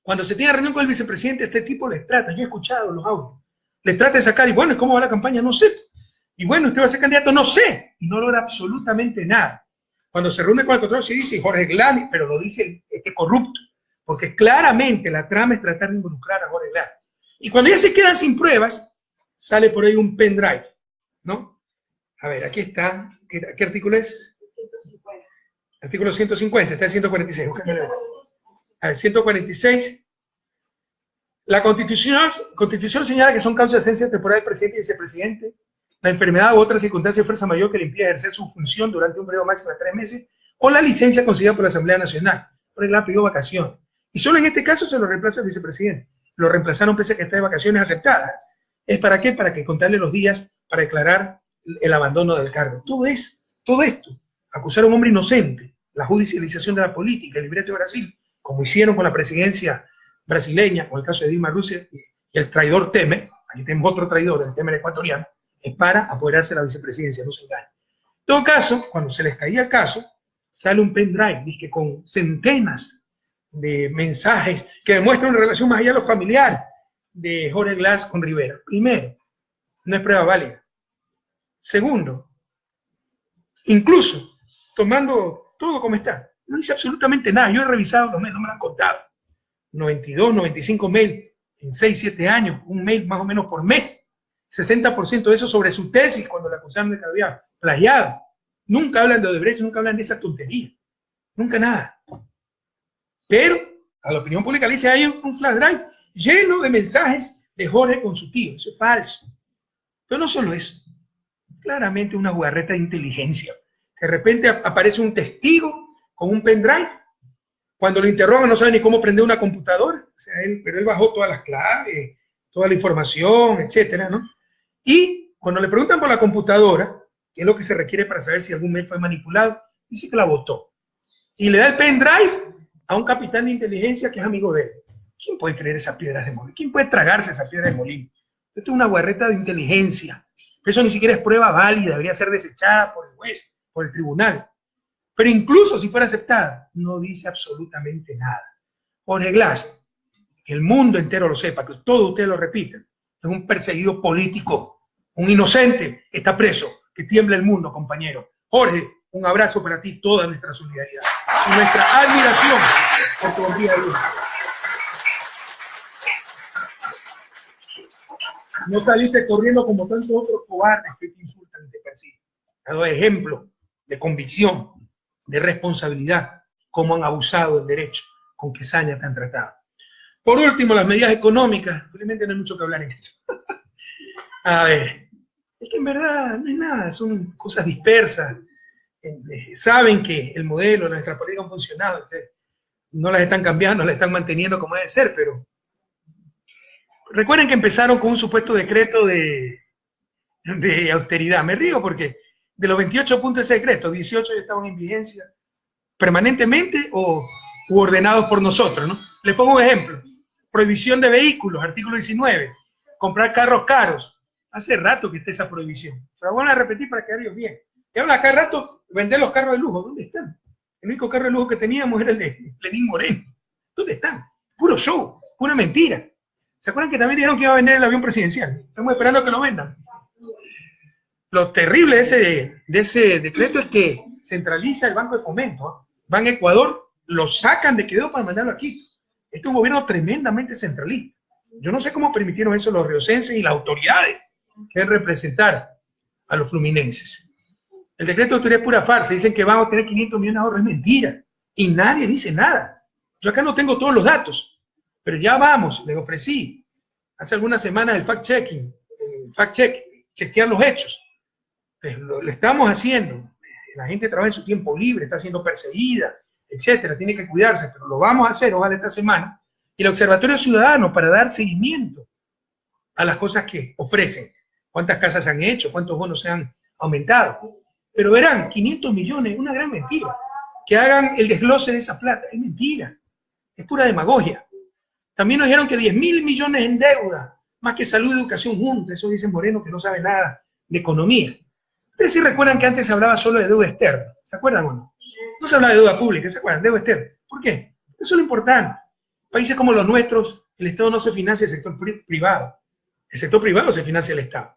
Cuando se tiene reunión con el vicepresidente, este tipo les trata, yo he escuchado los audios, les trata de sacar, y bueno, ¿cómo va la campaña? No sé. Y bueno, ¿usted va a ser candidato? No sé. Y no logra absolutamente nada. Cuando se reúne con el control, se dice Jorge Glass, pero lo dice este corrupto, porque claramente la trama es tratar de involucrar a Jorge Glass. Y cuando ya se quedan sin pruebas, sale por ahí un pendrive, ¿no? A ver, aquí está. ¿Qué artículo es? 150. Artículo 150, está en 146. A ver, 146. La Constitución señala que son causas de ausencia temporal del presidente y vicepresidente, la enfermedad u otra circunstancia de fuerza mayor que le impida ejercer su función durante un periodo máximo de 3 meses, o la licencia concedida por la Asamblea Nacional. Por ejemplo, ha pedido vacaciones. Y solo en este caso se lo reemplaza el vicepresidente. Lo reemplazaron pese a que está de vacaciones aceptadas. ¿Es para qué? Para que contarle los días para declarar el abandono del cargo. Todo esto, acusar a un hombre inocente, la judicialización de la política, el libreto de Brasil, como hicieron con la presidencia brasileña, con el caso de Dilma Rousseff y el traidor Temer, aquí tenemos otro traidor, el Temer ecuatoriano, es para apoderarse de la vicepresidencia, no se engañen. En todo caso, cuando se les caía el caso, sale un pendrive, dice, con centenas de mensajes que demuestran una relación más allá de lo familiar de Jorge Glass con Rivera. Primero, no es prueba válida. Segundo, incluso tomando todo como está, no dice absolutamente nada. Yo he revisado los mails, no me lo han contado. 92, 95 mails en 6, 7 años, un mail más o menos por mes. 60% de eso sobre su tesis cuando la acusaron de que había plagiado. Nunca hablan de Odebrecht, nunca hablan de esa tontería. Nunca nada. Pero a la opinión pública le dice, hay un flash drive lleno de mensajes de Jorge con su tío. Eso es falso. Pero no solo eso. Claramente una jugarreta de inteligencia. De repente aparece un testigo con un pendrive. Cuando lo interrogan no sabe ni cómo prender una computadora. O sea, pero él bajó todas las claves, toda la información, etcétera, ¿no? Y cuando le preguntan por la computadora, que es lo que se requiere para saber si algún mail fue manipulado, dice que la botó. Y le da el pendrive a un capitán de inteligencia que es amigo de él. ¿Quién puede creer esas piedras de molino? ¿Quién puede tragarse esa piedra de molino? Esto es una guarreta de inteligencia. Eso ni siquiera es prueba válida, debería ser desechada por el juez, por el tribunal. Pero incluso si fuera aceptada, no dice absolutamente nada. Jorge Glass, que el mundo entero lo sepa, que todos ustedes lo repitan, es un perseguido político, un inocente, está preso, que tiembla el mundo, compañero. Jorge, un abrazo para ti, toda nuestra solidaridad y nuestra admiración por tu honría de vida. No saliste corriendo como tantos otros cobardes que te insultan y te persiguen. He dado ejemplo de convicción, de responsabilidad, cómo han abusado del derecho, con qué saña están tratados. Por último, las medidas económicas. Felizmente no hay mucho que hablar en esto. A ver, es que en verdad no es nada, son cosas dispersas. Saben que el modelo, nuestra política han funcionado, no las están cambiando, las están manteniendo como debe ser, pero recuerden que empezaron con un supuesto decreto de austeridad. Me río porque de los 28 puntos de ese decreto, 18 ya estaban en vigencia permanentemente u ordenados por nosotros, ¿no? Les pongo un ejemplo. Prohibición de vehículos, artículo 19. Comprar carros caros. Hace rato que está esa prohibición. Pero bueno, a repetir para quedar ellos bien. Y ahora acá rato vender los carros de lujo. ¿Dónde están? El único carro de lujo que teníamos era el de Lenín Moreno. ¿Dónde están? Puro show, pura mentira. ¿Se acuerdan que también dijeron que iba a vender el avión presidencial? Estamos esperando a que lo vendan. Lo terrible de ese decreto es que centraliza el Banco de Fomento, ¿eh? Van a Ecuador, lo sacan de Quevedo para mandarlo aquí. Este es un gobierno tremendamente centralista. Yo no sé cómo permitieron eso los riocenses y las autoridades que representar a los fluminenses. El decreto de autoridad es pura farsa. Dicen que van a obtener 500 millones de ahorros. Es mentira. Y nadie dice nada. Yo acá no tengo todos los datos, pero ya vamos, les ofrecí hace algunas semanas el fact-checking, chequear los hechos. Lo estamos haciendo. La gente trabaja en su tiempo libre, está siendo perseguida, etcétera, tiene que cuidarse, pero lo vamos a hacer, ojalá esta semana. Y el Observatorio Ciudadano para dar seguimiento a las cosas que ofrecen. Cuántas casas han hecho, cuántos bonos se han aumentado. Pero verán, 500 millones, una gran mentira. Que hagan el desglose de esa plata, es mentira. Es pura demagogia. También nos dijeron que 10.000 millones en deuda, más que salud y educación juntas. Eso dice Moreno, que no sabe nada de economía. Ustedes sí recuerdan que antes se hablaba solo de deuda externa. ¿Se acuerdan o no? No se hablaba de deuda pública, ¿se acuerdan? Deuda externa. ¿Por qué? Eso es lo importante. Países como los nuestros, el Estado no se financia el sector privado. El sector privado se financia el Estado.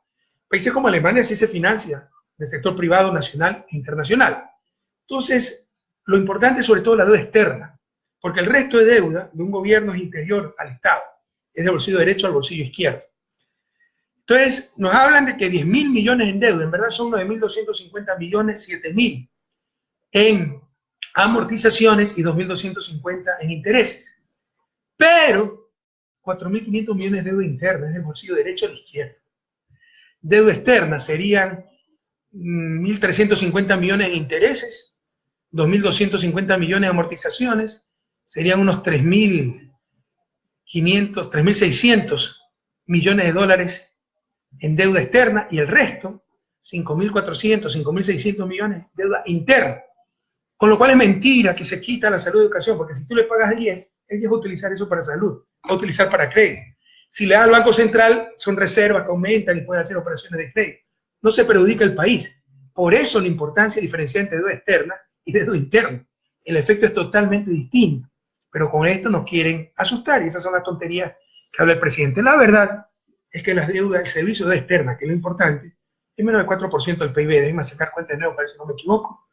Países como Alemania sí se financia del sector privado nacional e internacional. Entonces, lo importante es sobre todo la deuda externa, porque el resto de deuda de un gobierno es interior al Estado, es del bolsillo derecho al bolsillo izquierdo. Entonces, nos hablan de que 10.000 millones en deuda, en verdad son 9.250 millones, 7.000 en amortizaciones y 2.250 en intereses. Pero 4.500 millones de deuda interna, es del bolsillo derecho al izquierdo. Deuda externa serían 1.350 millones en intereses, 2.250 millones en amortizaciones, serían unos 3.500, 3.600 millones de dólares en deuda externa y el resto, 5.400, 5.600 millones de deuda interna. Con lo cual es mentira que se quita la salud y educación, porque si tú le pagas el IES va a utilizar eso para salud, va a utilizar para crédito. Si le da al Banco Central, son reservas que aumentan y pueden hacer operaciones de crédito. No se perjudica el país. Por eso la importancia de diferenciar entre deuda externa y deuda interna. El efecto es totalmente distinto. Pero con esto nos quieren asustar y esas son las tonterías que habla el presidente. La verdad es que las deudas, el servicio de deuda externa, que es lo importante, es menos del 4% del PIB. Déjenme sacar cuenta de nuevo para ver si no me equivoco.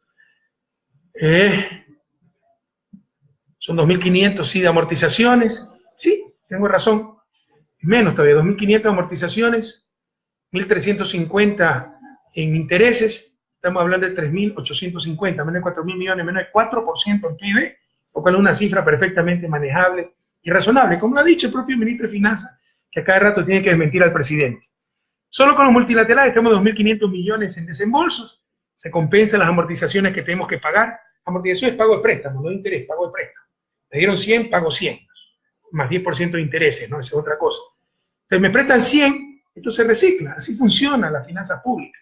Son 2.500, sí, de amortizaciones. Sí, tengo razón. Menos todavía, 2.500 de amortizaciones, 1.350 en intereses. Estamos hablando de 3.850, menos de 4.000 millones, menos de 4% en PIB, lo cual es una cifra perfectamente manejable y razonable, como lo ha dicho el propio ministro de Finanzas, que a cada rato tiene que desmentir al presidente. Solo con los multilaterales tenemos 2.500 millones en desembolsos, se compensan las amortizaciones que tenemos que pagar. Amortización es pago de préstamo, no de interés, pago de préstamo. Me dieron 100, pago 100, más 10% de intereses, ¿no? Esa es otra cosa. Entonces me prestan 100, esto se recicla, así funciona la finanza pública.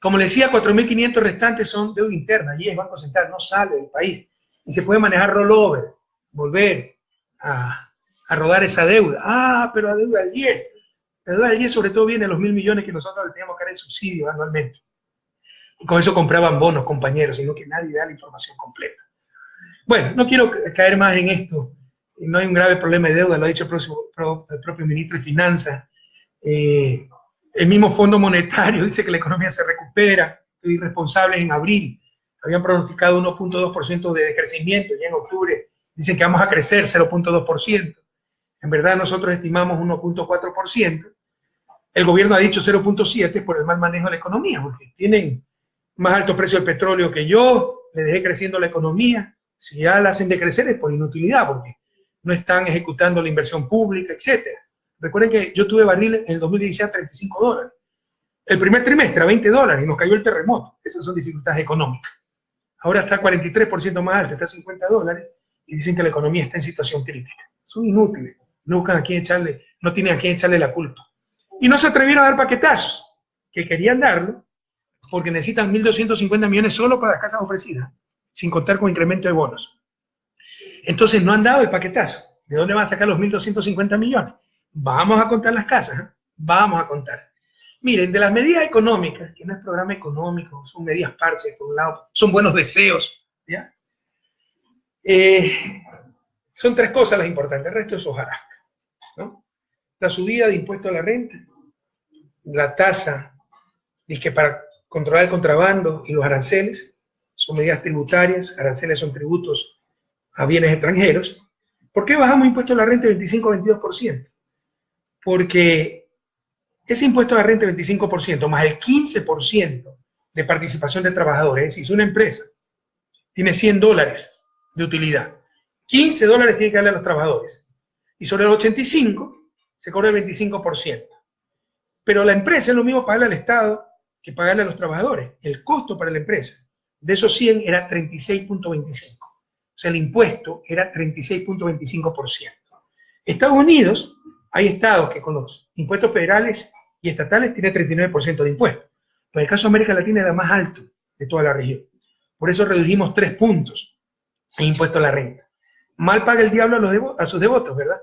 Como les decía, 4.500 restantes son deuda interna, y el Banco Central no sale del país, y se puede manejar rollover, volver a rodar esa deuda. Ah, pero la deuda del 10, la deuda del 10 sobre todo viene de los 1.000 millones que nosotros le teníamos que dar en subsidio anualmente. Y con eso compraban bonos, compañeros, sino que nadie da la información completa. Bueno, no quiero caer más en esto. No hay un grave problema de deuda, lo ha dicho el propio ministro de Finanzas. El mismo Fondo Monetario dice que la economía se recupera. Los irresponsables en abril habían pronosticado 1.2% de crecimiento, ya en octubre dicen que vamos a crecer 0.2%. En verdad nosotros estimamos 1.4%. El gobierno ha dicho 0.7% por el mal manejo de la economía, porque tienen más alto precio del petróleo que yo, le dejé creciendo la economía, Si ya la hacen decrecer es por inutilidad, porque no están ejecutando la inversión pública, etc. Recuerden que yo tuve barril en el 2016 a $35. El primer trimestre a $20 y nos cayó el terremoto. Esas son dificultades económicas. Ahora está 43% más alto, está a $50 y dicen que la economía está en situación crítica. Son inútiles, no buscan a quién echarle, no tienen a quién echarle la culpa. Y no se atrevieron a dar paquetazos, que querían darlo, porque necesitan 1.250 millones solo para las casas ofrecidas, sin contar con incremento de bonos. Entonces no han dado el paquetazo. ¿De dónde van a sacar los 1.250 millones? Vamos a contar las casas, ¿eh? Vamos a contar. Miren, de las medidas económicas, que no es programa económico, son medidas parches, por un lado, son buenos deseos, ¿ya? Son tres cosas las importantes, el resto es hojarasca, ¿no? La subida de impuesto a la renta, la tasa, que para controlar el contrabando y los aranceles, son medidas tributarias, aranceles son tributos a bienes extranjeros. ¿Por qué bajamos impuesto a la renta de 25 a 22%? Porque ese impuesto a la renta de 25% más el 15% de participación de trabajadores, es decir, si una empresa tiene $100 de utilidad, $15 tiene que darle a los trabajadores, y sobre los 85 se cobra el 25%. Pero la empresa es lo mismo pagarle al Estado que pagarle a los trabajadores. El costo para la empresa de esos 100 era 36.25. O sea, el impuesto era 36.25%. Estados Unidos, hay estados que con los impuestos federales y estatales tiene 39% de impuestos. Pero el caso de América Latina era más alto de toda la región. Por eso reducimos 3 puntos en impuesto a la renta. Mal paga el diablo a sus devotos, ¿verdad?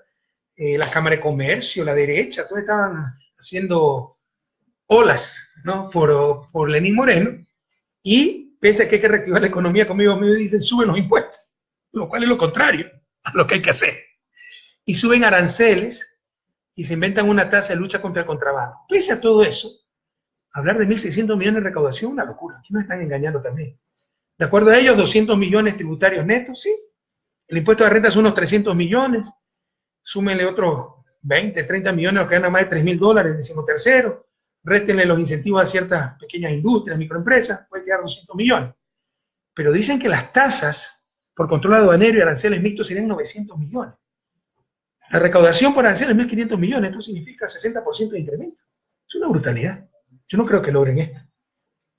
Las cámaras de comercio, la derecha, todos estaban haciendo olas, ¿no? por Lenín Moreno, y pese a que hay que reactivar la economía, conmigo dicen, suben los impuestos, lo cual es lo contrario a lo que hay que hacer. Y suben aranceles y se inventan una tasa de lucha contra el contrabando. Pese a todo eso, hablar de 1.600 millones de recaudación es una locura. Aquí nos están engañando también. De acuerdo a ellos, 200 millones tributarios netos, sí. El impuesto de renta son unos 300 millones. Súmenle otros 20, 30 millones a los que ganan más de $3.000, el 13º. Réstenle los incentivos a ciertas pequeñas industrias, microempresas, puede quedar 200 millones. Pero dicen que las tasas por control aduanero y aranceles mixtos serían 900 millones. La recaudación por aranceles es 1.500 millones, esto significa 60% de incremento. Es una brutalidad. Yo no creo que logren esto.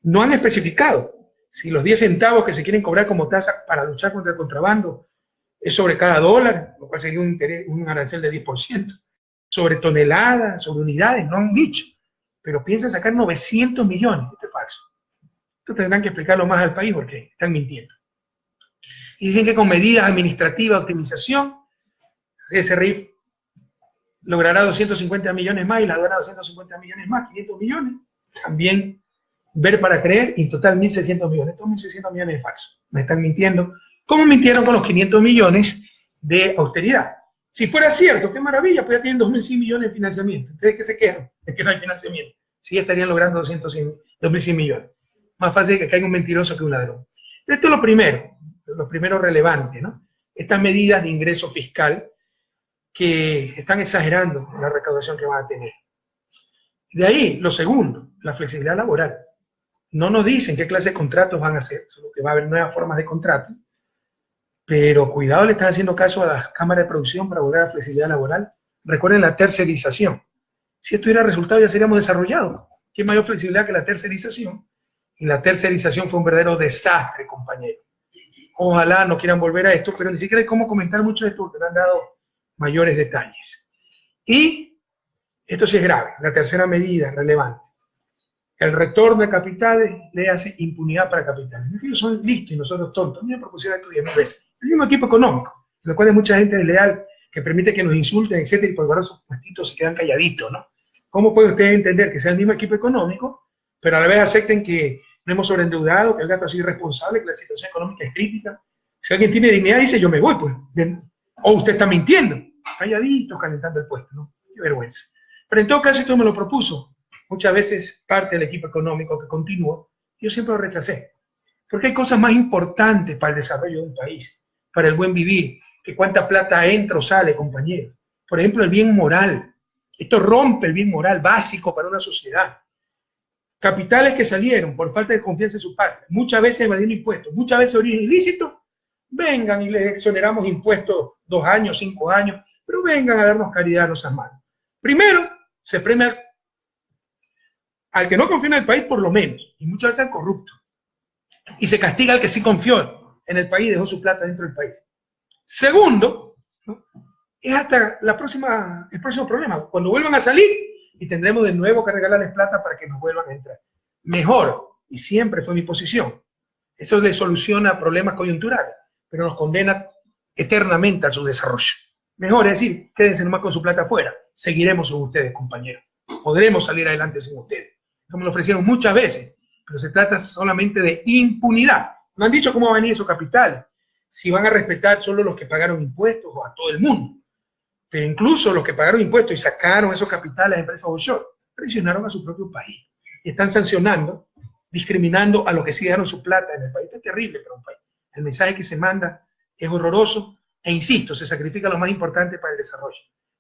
No han especificado si los 10 centavos que se quieren cobrar como tasa para luchar contra el contrabando es sobre cada dólar, lo cual sería un arancel de 10%, sobre toneladas, sobre unidades, no han dicho. Pero piensan sacar 900 millones. Esto es falso. Esto tendrán que explicarlo más al país porque están mintiendo. Y dicen que con medidas administrativas de optimización, ese RIF logrará 250 millones más y la aduana 250 millones más, 500 millones. También ver para creer, y en total 1.600 millones. Estos 1.600 millones es falso. Me están mintiendo. ¿Cómo mintieron con los 500 millones de austeridad? Si fuera cierto, qué maravilla, pues ya tienen 2.100 millones de financiamiento. ¿Ustedes qué se quejan? Es que no hay financiamiento. Sí estarían logrando 2.100 millones. Más fácil que caiga un mentiroso que un ladrón. Esto es lo primero relevante, ¿no? Estas medidas de ingreso fiscal que están exagerando la recaudación que van a tener. De ahí, lo segundo, la flexibilidad laboral. No nos dicen qué clase de contratos van a hacer, solo que va a haber nuevas formas de contrato, pero cuidado, le están haciendo caso a las cámaras de producción para volver a la flexibilidad laboral. Recuerden la tercerización. Si esto hubiera resultado, ya seríamos desarrollados. ¿Qué mayor flexibilidad que la tercerización? Y la tercerización fue un verdadero desastre, compañero. Ojalá no quieran volver a esto, pero ni siquiera hay cómo comentar mucho de esto porque no han dado mayores detalles. Y esto sí es grave, la tercera medida relevante. El retorno de capitales le hace impunidad para capitales. No es que ellos son listos y nosotros tontos. A mí me propusieron esto 10.000 veces. El mismo equipo económico, en el cual hay mucha gente desleal que permite que nos insulten, etcétera, y por guardar sus puestitos se quedan calladitos, ¿no? ¿Cómo puede usted entender que sea el mismo equipo económico, pero a la vez acepten que no hemos sobreendeudado, que el gasto ha sido irresponsable, que la situación económica es crítica? Si alguien tiene dignidad, dice yo me voy, pues. O usted está mintiendo, calladitos, calentando el puesto, ¿no? Qué vergüenza. Pero en todo caso, esto me lo propuso muchas veces parte del equipo económico que continúa, yo siempre lo rechacé. Porque hay cosas más importantes para el desarrollo de un país, para el buen vivir, que cuánta plata entra o sale, compañero. Por ejemplo, el bien moral. Esto rompe el bien moral básico para una sociedad. Capitales que salieron por falta de confianza en su parte, muchas veces evadiendo impuestos, muchas veces origen ilícito, vengan y les exoneramos impuestos 2 años, 5 años, pero vengan a darnos caridad, no sean malos. Primero, se premia al que no confía en el país por lo menos, y muchas veces al corrupto. Y se castiga al que sí confió en el país y dejó su plata dentro del país. Segundo, ¿no?, es hasta el próximo problema, cuando vuelvan a salir y tendremos de nuevo que regalarles plata para que nos vuelvan a entrar. Mejor, y siempre fue mi posición, eso les soluciona problemas coyunturales, pero nos condena eternamente a su desarrollo. Mejor es decir, quédense nomás con su plata afuera, seguiremos con ustedes, compañeros. Podremos salir adelante sin ustedes, como lo ofrecieron muchas veces, pero se trata solamente de impunidad. No han dicho cómo van a venir esos capitales, si van a respetar solo los que pagaron impuestos o a todo el mundo. Pero incluso los que pagaron impuestos y sacaron esos capitales a empresas offshore, presionaron a su propio país. Y están sancionando, discriminando a los que sí dejaron su plata en el país. Esto es terrible para un país. El mensaje que se manda es horroroso, e insisto, se sacrifica lo más importante para el desarrollo,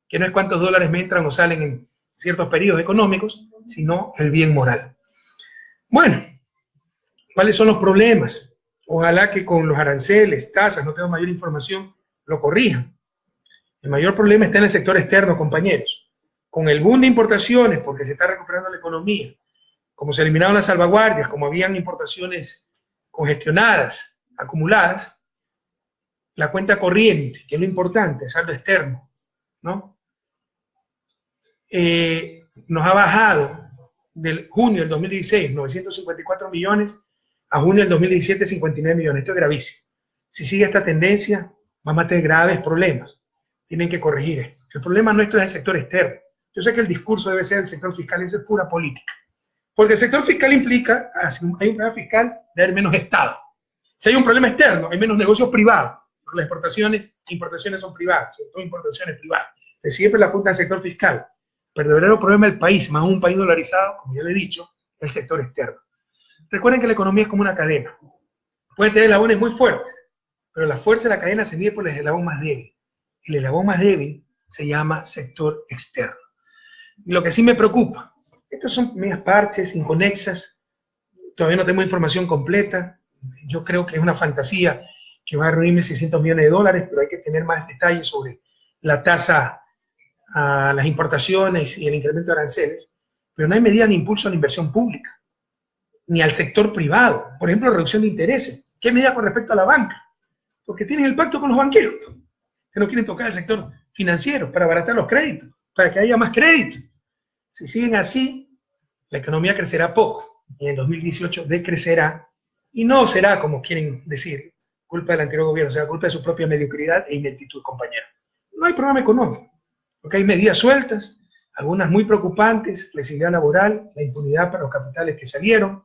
que no es cuántos dólares me entran o salen en ciertos periodos económicos, sino el bien moral. Bueno, ¿cuáles son los problemas? Ojalá que con los aranceles, tasas, no tengo mayor información, lo corrijan. El mayor problema está en el sector externo, compañeros. Con el boom de importaciones, porque se está recuperando la economía, como se eliminaron las salvaguardias, como habían importaciones congestionadas, acumuladas, la cuenta corriente, que es lo importante, el saldo externo, ¿no?, nos ha bajado del junio del 2016, 954 millones, a junio del 2017, 59 millones. Esto es gravísimo. Si sigue esta tendencia, vamos a tener graves problemas. Tienen que corregir esto. El problema nuestro es el sector externo. Yo sé que el discurso debe ser el sector fiscal, eso es pura política. Porque el sector fiscal implica, si hay un problema fiscal, de haber menos Estado. Si hay un problema externo, hay menos negocios privados. Porque las exportaciones e importaciones son privadas, sobre todo importaciones privadas. Entonces siempre la apunta al sector fiscal. Pero el verdadero problema del país, más un país dolarizado, como ya le he dicho, es el sector externo. Recuerden que la economía es como una cadena. Pueden tener eslabones muy fuertes, pero la fuerza de la cadena se mide por el eslabón más débil. El eslabón más débil se llama sector externo. Lo que sí me preocupa, estas son medias parches, inconexas, todavía no tengo información completa, yo creo que es una fantasía que va a reunir 1.600 millones de dólares, pero hay que tener más detalles sobre la tasa a las importaciones y el incremento de aranceles, pero no hay medidas de impulso a la inversión pública, ni al sector privado. Por ejemplo, reducción de intereses. ¿Qué medida con respecto a la banca? Porque tienen el pacto con los banqueros, que no quieren tocar el sector financiero para abaratar los créditos, para que haya más crédito. Si siguen así, la economía crecerá poco, y en 2018 decrecerá, y no será, como quieren decir, culpa del anterior gobierno, será culpa de su propia mediocridad e ineptitud, compañeros. No hay programa económico, porque hay medidas sueltas, algunas muy preocupantes, flexibilidad laboral, la impunidad para los capitales que salieron,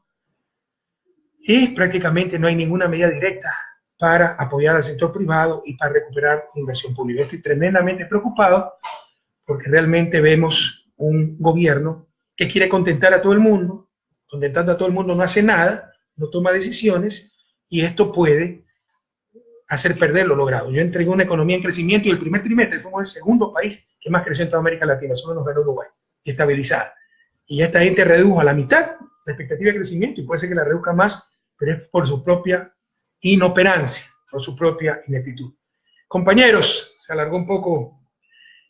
y prácticamente no hay ninguna medida directa para apoyar al sector privado y para recuperar la inversión pública. Estoy tremendamente preocupado porque realmente vemos un gobierno que quiere contentar a todo el mundo, contentando a todo el mundo no hace nada, no toma decisiones, y esto puede hacer perder lo logrado. Yo entregué una economía en crecimiento y el primer trimestre fuimos el segundo país que más creció en toda América Latina, solo nos ganó Uruguay, y estabilizada. Y esta gente redujo a la mitad la expectativa de crecimiento, y puede ser que la reduzca más, pero es por su propia inoperancia, por su propia ineptitud. Compañeros, se alargó un poco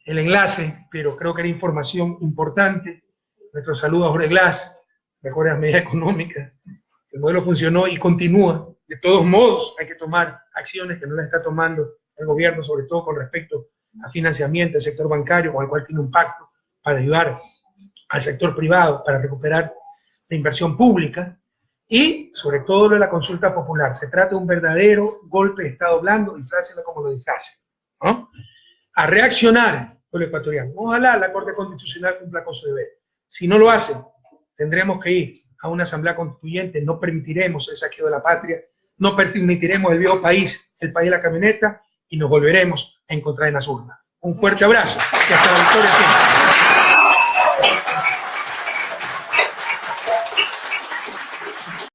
el enlace, pero creo que era información importante. Nuestro saludo a Jorge Glass, mejores medidas económicas. El modelo funcionó y continúa. De todos modos, hay que tomar acciones que no las está tomando el gobierno, sobre todo con respecto a financiamiento del sector bancario, con el cual tiene un pacto para ayudar al sector privado, para recuperar la inversión pública, y sobre todo lo de la consulta popular. Se trata de un verdadero golpe de Estado blando, disfrácenlo como lo disfracen, ¿no? A reaccionar por el ecuatoriano. Ojalá la Corte Constitucional cumpla con su deber. Si no lo hacen, tendremos que ir a una asamblea constituyente. No permitiremos el saqueo de la patria, no permitiremos el viejo país, el país de la camioneta, y nos volveremos a encontrar en las urnas. Un fuerte abrazo y hasta la victoria siempre.